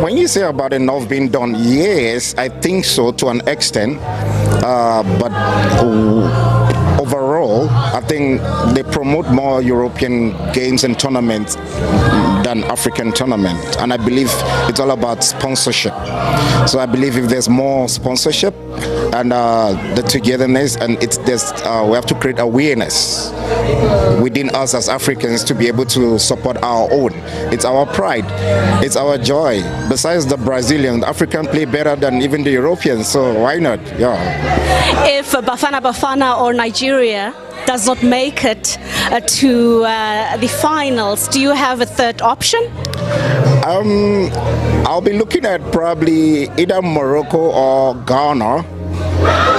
When you say about enough being done, yes, I think so to an extent, but overall, I think they promote more European games and tournaments than African tournament, and I believe it's all about sponsorship. So I believe if there's more sponsorship and the togetherness, and we have to create awareness within us as Africans to be able to support our own. It's our pride, it's our joy. Besides the Brazilians, the Africans play better than even the Europeans, so why not? If Bafana Bafana or Nigeria does not make it to the finals, do you have a third option? I'll be looking at probably either Morocco or Ghana.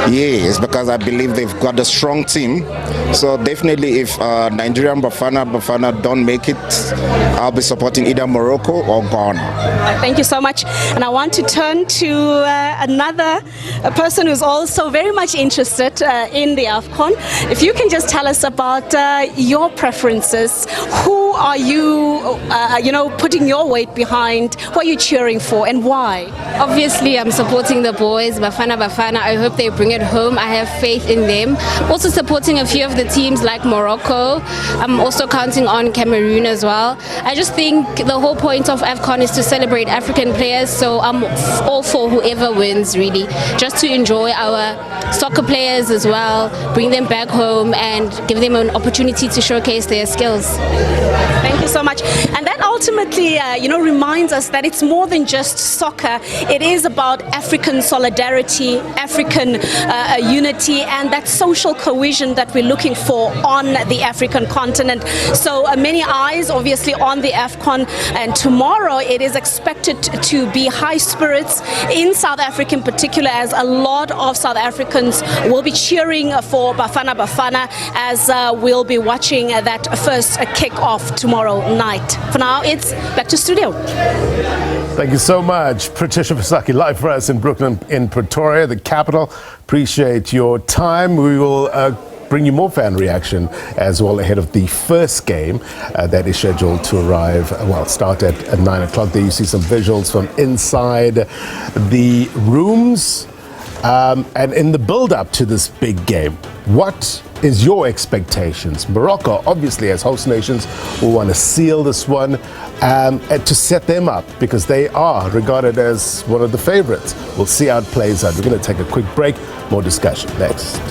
Yes, because I believe they've got a strong team. So definitely, if Nigerian Bafana don't make it, I'll be supporting either Morocco or Ghana. Thank you so much. And I want to turn to another person who's also very much interested in the AFCON. If you can just tell us about your preferences. Who are you, putting your weight behind? Who are you cheering for, and why? Obviously, I'm supporting the boys, Bafana Bafana. I hope they bring it home. I have faith in them. Also supporting a few of the teams like Morocco. I'm also counting on Cameroon as well. I just think the whole point of AFCON is to celebrate African players, so I'm all for whoever wins, really. Just to enjoy our soccer players as well, bring them back home and give them an opportunity to showcase their skills. Thank you so much. And that ultimately, reminds us that it's more than just soccer. It is about African solidarity, African unity, and that social cohesion that we're looking for on the African continent. So many eyes obviously on the AFCON, and tomorrow it is expected to be high spirits in South Africa in particular, as a lot of South Africans will be cheering for Bafana Bafana, as we'll be watching that first kick-off tomorrow night. For now, it's back to studio. Thank you so much, Patrice Motsepe, live for us in Brooklyn, in Pretoria, the capital. Appreciate your time. We will bring you more fan reaction as well ahead of the first game that is scheduled to arrive, start at 9 o'clock. There you see some visuals from inside the rooms. And in the build-up to this big game, what is your expectations? Morocco, obviously, as host nations, will want to seal this one and to set them up because they are regarded as one of the favorites. We'll see how it plays out. We're going to take a quick break. More discussion next.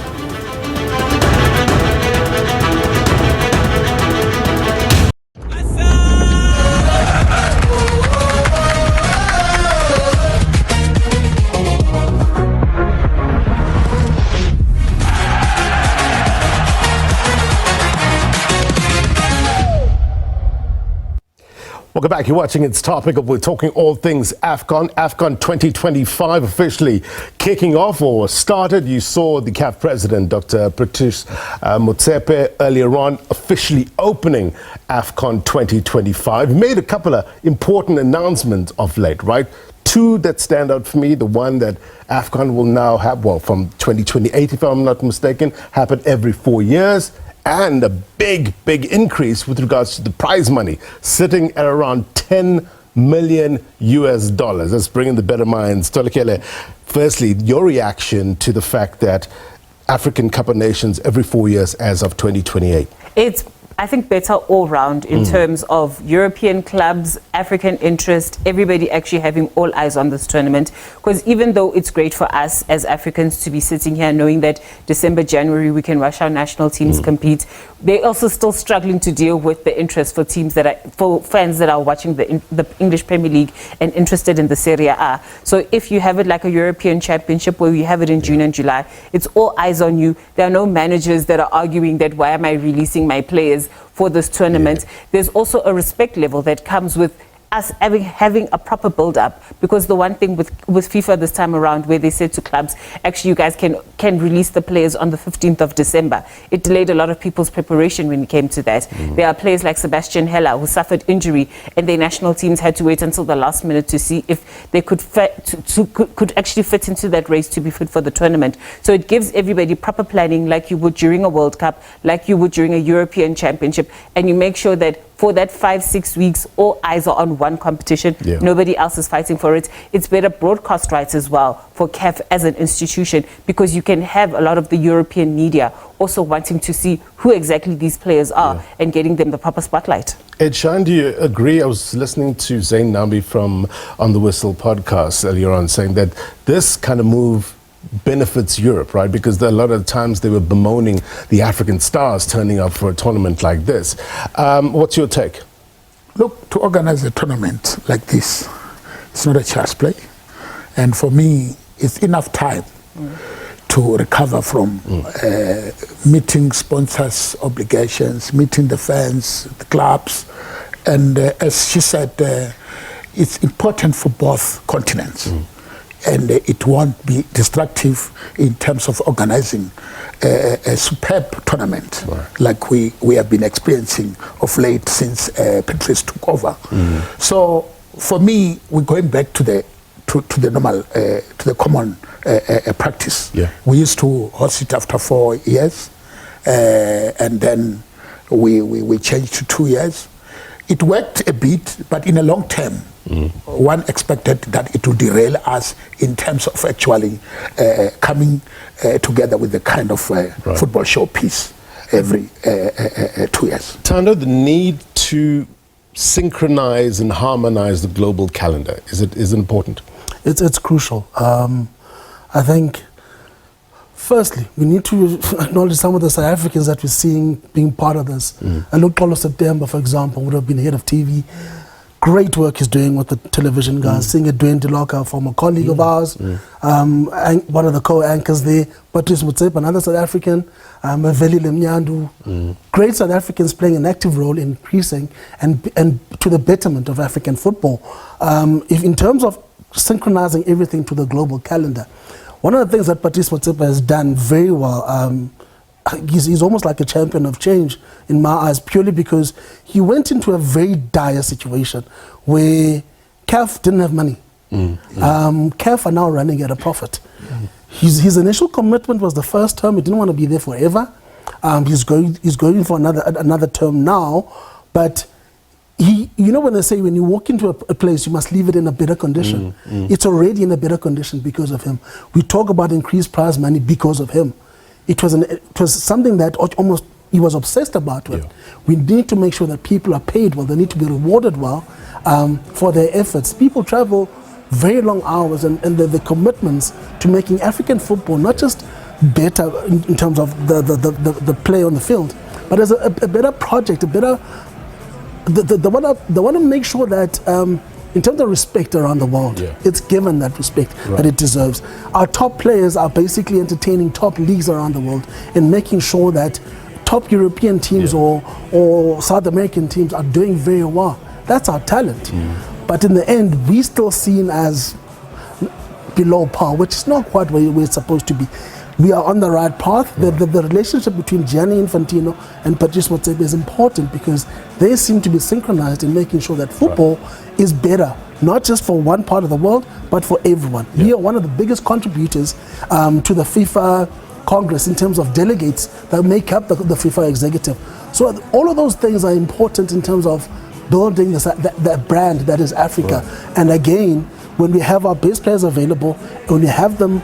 Welcome back. You're watching It's Topical. We're talking all things AFCON. AFCON 2025 officially kicking off or started. You saw the CAF president, Dr. Patrice Motsepe, earlier on officially opening AFCON 2025. He made a couple of important announcements of late, right? Two that stand out for me. The one that AFCON will now have, well, from 2028, if I'm not mistaken, happen every 4 years. And a big increase with regards to the prize money, sitting at around 10 million US dollars. Let's bring in the better minds. Tholakele, firstly, your reaction to the fact that African Cup of Nations every 4 years as of 2028? It's, I think, better all round in terms of European clubs, African interest, everybody actually having all eyes on this tournament. Because even though it's great for us as Africans to be sitting here knowing that December, January, we can watch our national teams compete, they're also still struggling to deal with the interest for teams that are, for fans that are watching the English Premier League and interested in the Serie A. So if you have it like a European Championship where you have it in June and July, it's all eyes on you. There are no managers that are arguing that why am I releasing my players for this tournament. There's also a respect level that comes with us having a proper build-up, because the one thing with FIFA this time around, where they said to clubs, actually you guys can release the players on the 15th of December, it delayed a lot of people's preparation when it came to that. There are players like Sebastian Heller who suffered injury, and their national teams had to wait until the last minute to see if they could actually fit into that race to be fit for the tournament. So it gives everybody proper planning, like you would during a World Cup, like you would during a European Championship, and you make sure that for that 5-6 weeks, all eyes are on one competition. Nobody else is fighting for it. It's better broadcast rights as well for CAF as an institution, because you can have a lot of the European media also wanting to see who exactly these players are and getting them the proper spotlight. Edshine, do you agree? I was listening to Zayn Nambi from On the Whistle podcast earlier on saying that this kind of move benefits Europe, right? Because a lot of times they were bemoaning the African stars turning up for a tournament like this. What's your take? Look, to organize a tournament like this, it's not a child's play. And for me, it's enough time to recover from meeting sponsors' obligations, meeting the fans, the clubs. And as she said, it's important for both continents. And it won't be destructive in terms of organizing a superb tournament like we have been experiencing of late since Patrice took over. So for me, we're going back to the normal, to the common practice. We used to host it after 4 years, and then we changed to 2 years. It worked a bit, but in a long term, one expected that it would derail us in terms of actually coming together with the kind of football showpiece every 2 years. Thando, the need to synchronize and harmonize the global calendar, is it important? It's crucial. I think, firstly, we need to acknowledge some of the South Africans that we're seeing being part of this. And look, Paulo September, for example, would have been head of TV. Great work he's doing with the television guys. Seeing Dwayne Tholakele, former colleague of ours, and one of the co-anchors there, Patrice Motsepe, another South African, Mveli Lemnyandu. Great South Africans playing an active role in increasing and to the betterment of African football. If in terms of synchronizing everything to the global calendar, one of the things that Patrice Motsepe has done very well, he's almost like a champion of change in my eyes, purely because he went into a very dire situation where CAF didn't have money. CAF are now running at a profit. His initial commitment was the first term. He didn't want to be there forever. He's going for another term now, but you know when they say when you walk into a place, you must leave it in a better condition. It's already in a better condition because of him. We talk about increased prize money because of him. It was something that almost he was obsessed about with. We need to make sure that people are paid well. They need to be rewarded well for their efforts. People travel very long hours, and the commitments to making African football not just better in terms of the play on the field, but as a better project, a better. They want to make sure that in terms of respect around the world, it's given that respect that it deserves. Our top players are basically entertaining top leagues around the world and making sure that top European teams or South American teams are doing very well. That's our talent. But in the end, we still seen as below par, which is not quite where we're supposed to be. We are on the right path. The relationship between Gianni Infantino and Patrice Motsepe is important because they seem to be synchronized in making sure that football is better, not just for one part of the world, but for everyone. We are one of the biggest contributors to the FIFA Congress in terms of delegates that make up the FIFA executive. So all of those things are important in terms of building that brand that is Africa. And again, when we have our best players available, when we have them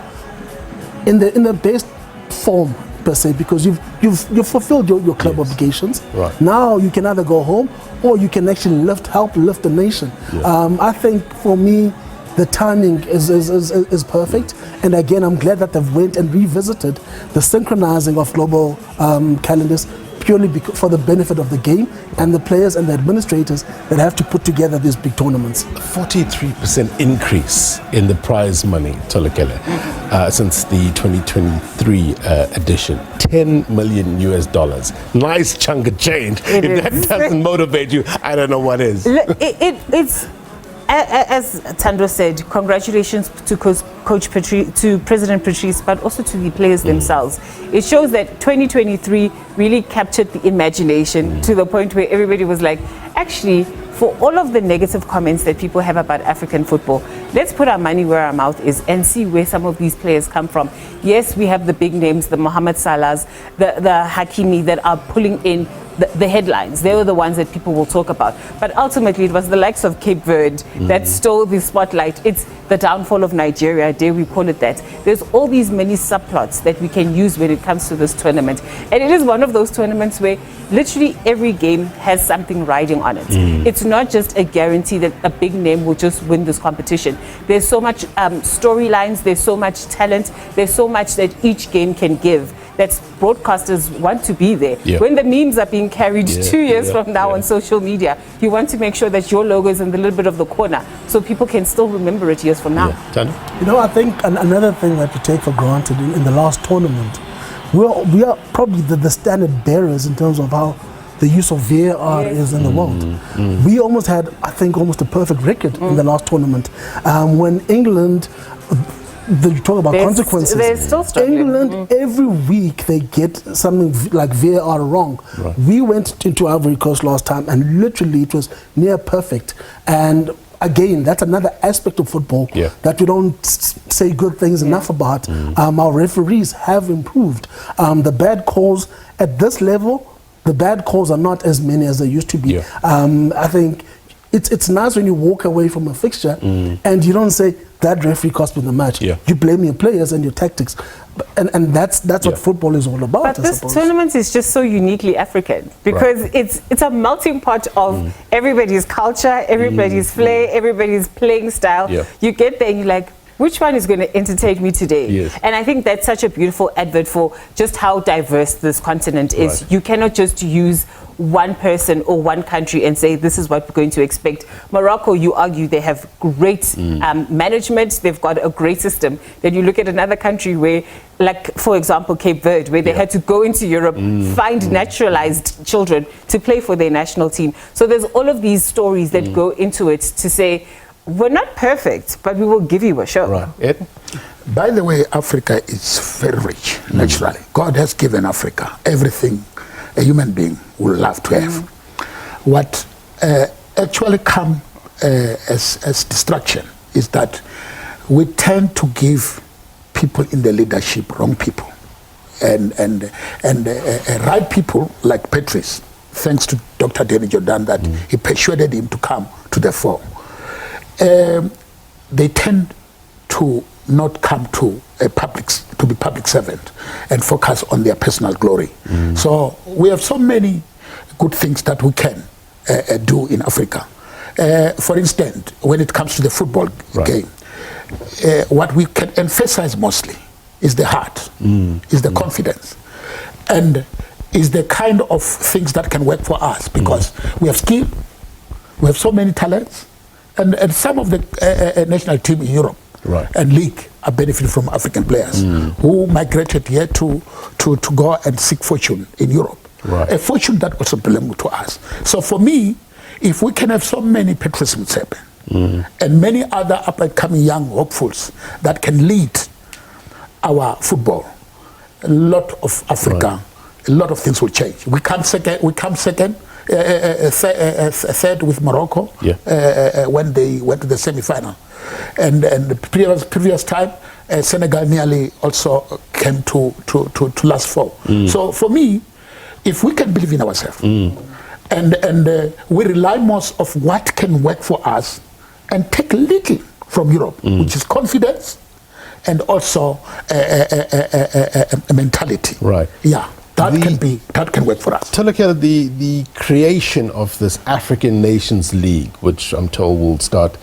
in the best form per se, because you've fulfilled your club obligations. Now you can either go home or you can actually help lift the nation. I think for me the timing is perfect, and again I'm glad that they've went and revisited the synchronizing of global calendars purely for the benefit of the game and the players and the administrators that have to put together these big tournaments. 43% increase in the prize money, Tholakele, since the 2023 edition. $10 million. Nice chunk of change. If that doesn't motivate you, I don't know what is. It's as Thando said, congratulations to President Patrice, but also to the players themselves. It shows that 2023 really captured the imagination to the point where everybody was like, actually, for all of the negative comments that people have about African football, let's put our money where our mouth is and see where some of these players come from. Yes, we have the big names, the Mohamed Salahs, the Hakimi that are pulling in the headlines. They were the ones that people will talk about. But ultimately, it was the likes of Cape Verde that stole the spotlight. It's the downfall of Nigeria, dare we call it that. There's all these many subplots that we can use when it comes to this tournament. And it is one of those tournaments where literally every game has something riding on it. It's not just a guarantee that a big name will just win this competition. There's so much storylines, there's so much talent, there's so much that each game can give that broadcasters want to be there. When the memes are being carried 2 years from now on social media, you want to make sure that your logo is in the little bit of the corner so people can still remember it years from now. You know, I think another thing that we take for granted in the last tournament, we are probably the standard bearers in terms of how the use of VAR is in the world. We almost had, I think, almost a perfect record in the last tournament. When England, you talk about consequences. They're still struggling. England, every week they get something like VAR wrong. We went into Ivory Coast last time and literally it was near perfect. And again, that's another aspect of football that we don't say good things enough about. Our referees have improved. The bad calls at this level, the bad calls are not as many as they used to be. I think it's nice when you walk away from a fixture and you don't say, that referee cost me the match. You blame your players and your tactics. And that's what football is all about. But this tournament is just so uniquely African because it's a melting pot of everybody's culture, everybody's flair, everybody's playing style. You get there and you're like, which one is going to entertain me today? And I think that's such a beautiful advert for just how diverse this continent is. You cannot just use one person or one country and say this is what we're going to expect. Morocco, you argue they have great management, they've got a great system. Then you look at another country where, like for example Cape Verde, where they had to go into Europe, find naturalized children to play for their national team. So there's all of these stories that go into it to say we're not perfect, but we will give you a show. By the way, Africa is very rich naturally. God has given Africa everything a human being would love to have. What actually comes as distraction is that we tend to give people in the leadership wrong people, and right people like Patrice thanks to Dr. Danny Jordan, that he persuaded him to come to the fore. They tend to not come to be public servant and focus on their personal glory. So we have so many good things that we can do in Africa. For instance, when it comes to the football game, what we can emphasize mostly is the heart, is the confidence, and is the kind of things that can work for us, because we have skill, we have so many talents, and some of the national team in Europe and league are benefiting from African players who migrated here to go and seek fortune in Europe. A fortune that also belongs to us. So for me, if we can have so many Patrice Motsepe and many other up-and-coming young hopefuls that can lead our football, a lot of Africa, a lot of things will change. We come second, third with Morocco when they went to the semi-final. And the previous time, Senegal nearly also came to last four. So for me, if we can believe in ourselves, and we rely most of what can work for us and take little from Europe, which is confidence and also a mentality. Yeah. That can work for us. Tholakele, the creation of this African Nations League, which I'm told will start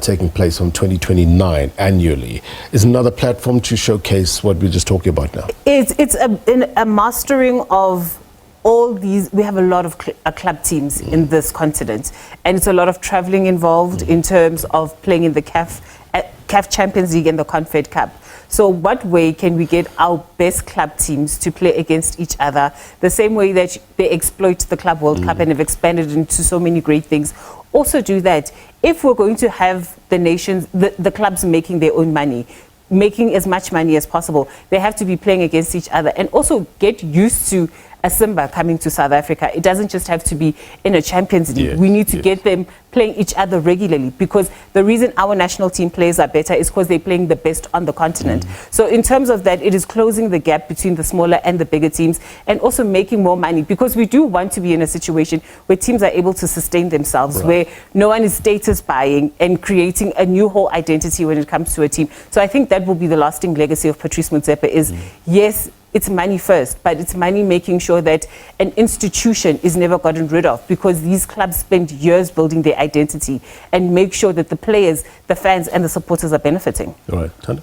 taking place from 2029 annually, is another platform to showcase what we're just talking about now. It's a mastering of all these. We have a lot of club teams in this continent, and it's a lot of traveling involved in terms of playing in the CAF Champions League and the Confed Cup. So what way can we get our best club teams to play against each other the same way that they exploit the Club World Cup and have expanded into so many great things? Also do that. If we're going to have the nations, the clubs making their own money, making as much money as possible, they have to be playing against each other, and also get used to a Simba coming to South Africa. It doesn't just have to be in a Champions League. We need to get them playing each other regularly, because the reason our national team players are better is because they're playing the best on the continent. So in terms of that, it is closing the gap between the smaller and the bigger teams, and also making more money, because we do want to be in a situation where teams are able to sustain themselves, where no one is status buying and creating a new whole identity when it comes to a team. So I think that will be the lasting legacy of Patrice Motsepe is, yes, it's money first, but it's money making sure that an institution is never gotten rid of, because these clubs spend years building their identity, and make sure that the players, the fans and the supporters are benefiting. All right, Thando?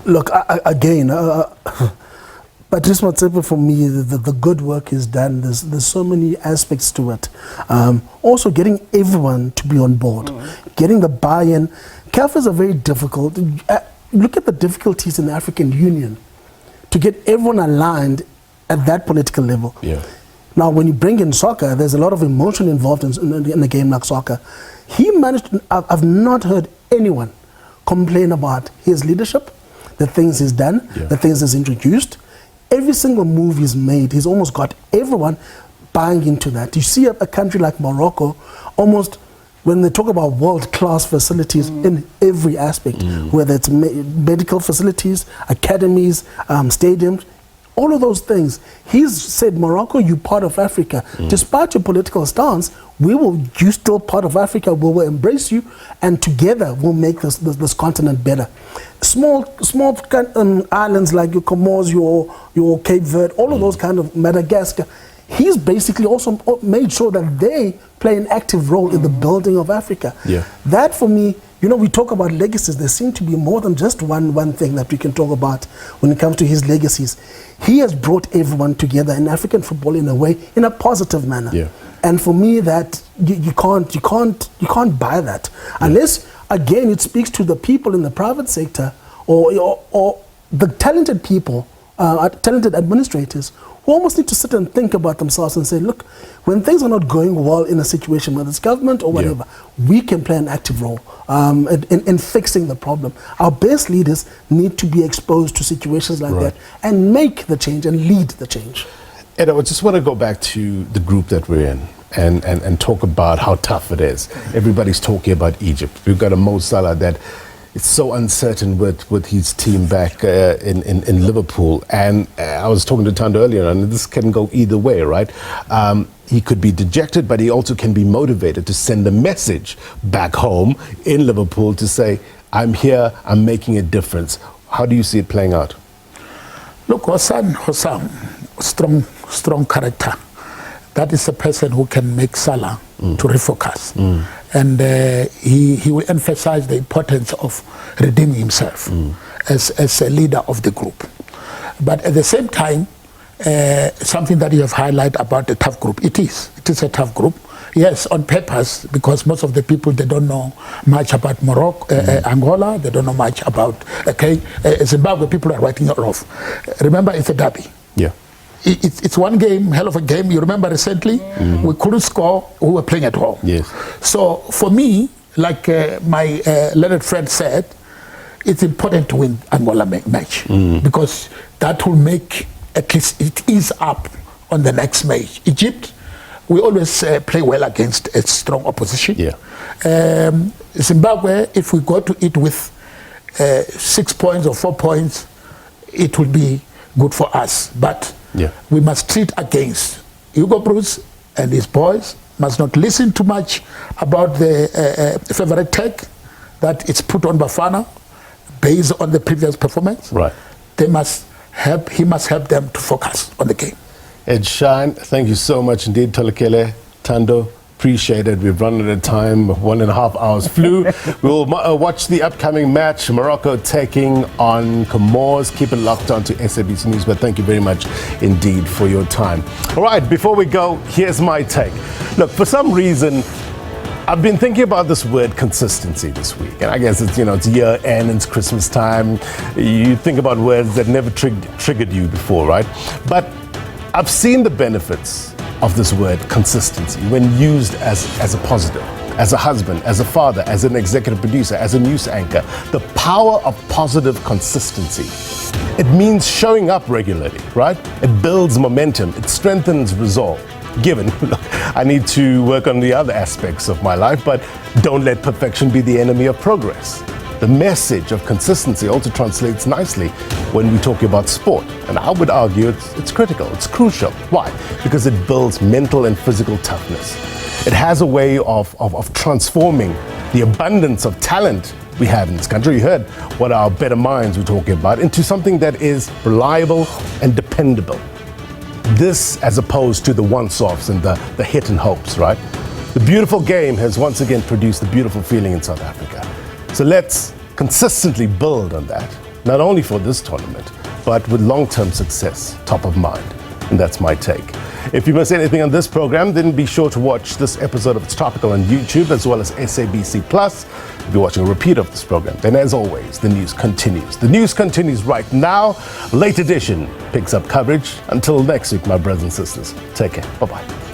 Look, again, Patrice Motsepe, for me, the good work is done. There's so many aspects to it. Also getting everyone to be on board, getting the buy-in. CAF is a very difficult, look at the difficulties in the African Union to get everyone aligned at that political level. Now, when you bring in soccer, there's a lot of emotion involved in a game like soccer. He managed, I've not heard anyone complain about his leadership, the things he's done, the things he's introduced. Every single move he's made, he's almost got everyone buying into that. You see a country like Morocco, almost when they talk about world-class facilities in every aspect, whether it's medical facilities, academies, stadiums, all of those things. He's said, Morocco, you're part of Africa. Despite your political stance, you're still part of Africa. We will embrace you, and together we'll make this continent better. Small islands like your Comores, your Cape Verde, all of those kind of Madagascar, he's basically also made sure that they play an active role in the building of Africa. That, for me, you know, we talk about legacies. There seem to be more than just one thing that we can talk about when it comes to his legacies. He has brought everyone together in African football in a way, in a positive manner. And for me, that you can't buy that unless, again, it speaks to the people in the private sector or the talented people, talented administrators, who almost need to sit and think about themselves and say, look, when things are not going well in a situation, whether it's government or whatever, we can play an active role in fixing the problem. Our best leaders need to be exposed to situations like that and make the change and lead the change. Ed, I just want to go back to the group that we're in and talk about how tough it is. Everybody's talking about Egypt. We've got a Mo Salah that it's so uncertain with his team back in Liverpool. And I was talking to Thando earlier, and this can go either way, right? he could be dejected, but he also can be motivated to send a message back home in Liverpool to say, I'm here, I'm making a difference. How do you see it playing out? Look, Hossam, strong character. That is a person who can make Salah to refocus. And he will emphasize the importance of redeeming himself as a leader of the group. But at the same time, something that you have highlighted about the tough group, it is a tough group. Yes, on purpose, because most of the people, they don't know much about Morocco, Angola, they don't know much about Zimbabwe. People are writing it off. Remember, it's a derby. Yeah. It's one game, hell of a game. You remember recently, we couldn't score, we were playing at home. Yes. So for me, like my learned friend said, it's important to win Angola match because that will make at least it ease up on the next match. Egypt, we always play well against a strong opposition. Yeah. Zimbabwe, if we go to it with 6 points or 4 points, it will be good for us. But we must treat against Hugo Bruce and his boys, must not listen too much about the favorite tag that it's put on Bafana based on the previous performance. Right. He must help them to focus on the game. Edshine, thank you so much indeed. Tholakele, Thando, appreciate it. We've run out of time. 1.5 hours flew. We'll watch the upcoming match, Morocco taking on Comoros. Keep it locked on to SABC News, but thank you very much indeed for your time. All right, before we go, here's my take. Look, for some reason, I've been thinking about this word consistency this week, and I guess it's year end, it's Christmas time. You think about words that never triggered you before, right? But I've seen the benefits of this word consistency when used as a positive, as a husband, as a father, as an executive producer, as a news anchor. The power of positive consistency. It means showing up regularly, right? It builds momentum, it strengthens resolve. Given, look, I need to work on the other aspects of my life, but don't let perfection be the enemy of progress. The message of consistency also translates nicely when we talk about sport. And I would argue it's critical, it's crucial. Why? Because it builds mental and physical toughness. It has a way of transforming the abundance of talent we have in this country. You heard what our better minds were talking about, into something that is reliable and dependable. This as opposed to the once-offs and the hit and hopes, right? The beautiful game has once again produced a beautiful feeling in South Africa. So let's consistently build on that, not only for this tournament, but with long-term success top of mind. And that's my take. If you miss anything on this program, then be sure to watch this episode of It's Topical on YouTube as well as SABC Plus. If you're watching a repeat of this program, then as always, the news continues. The news continues right now. Late Edition picks up coverage. Until next week, my brothers and sisters, take care. Bye-bye.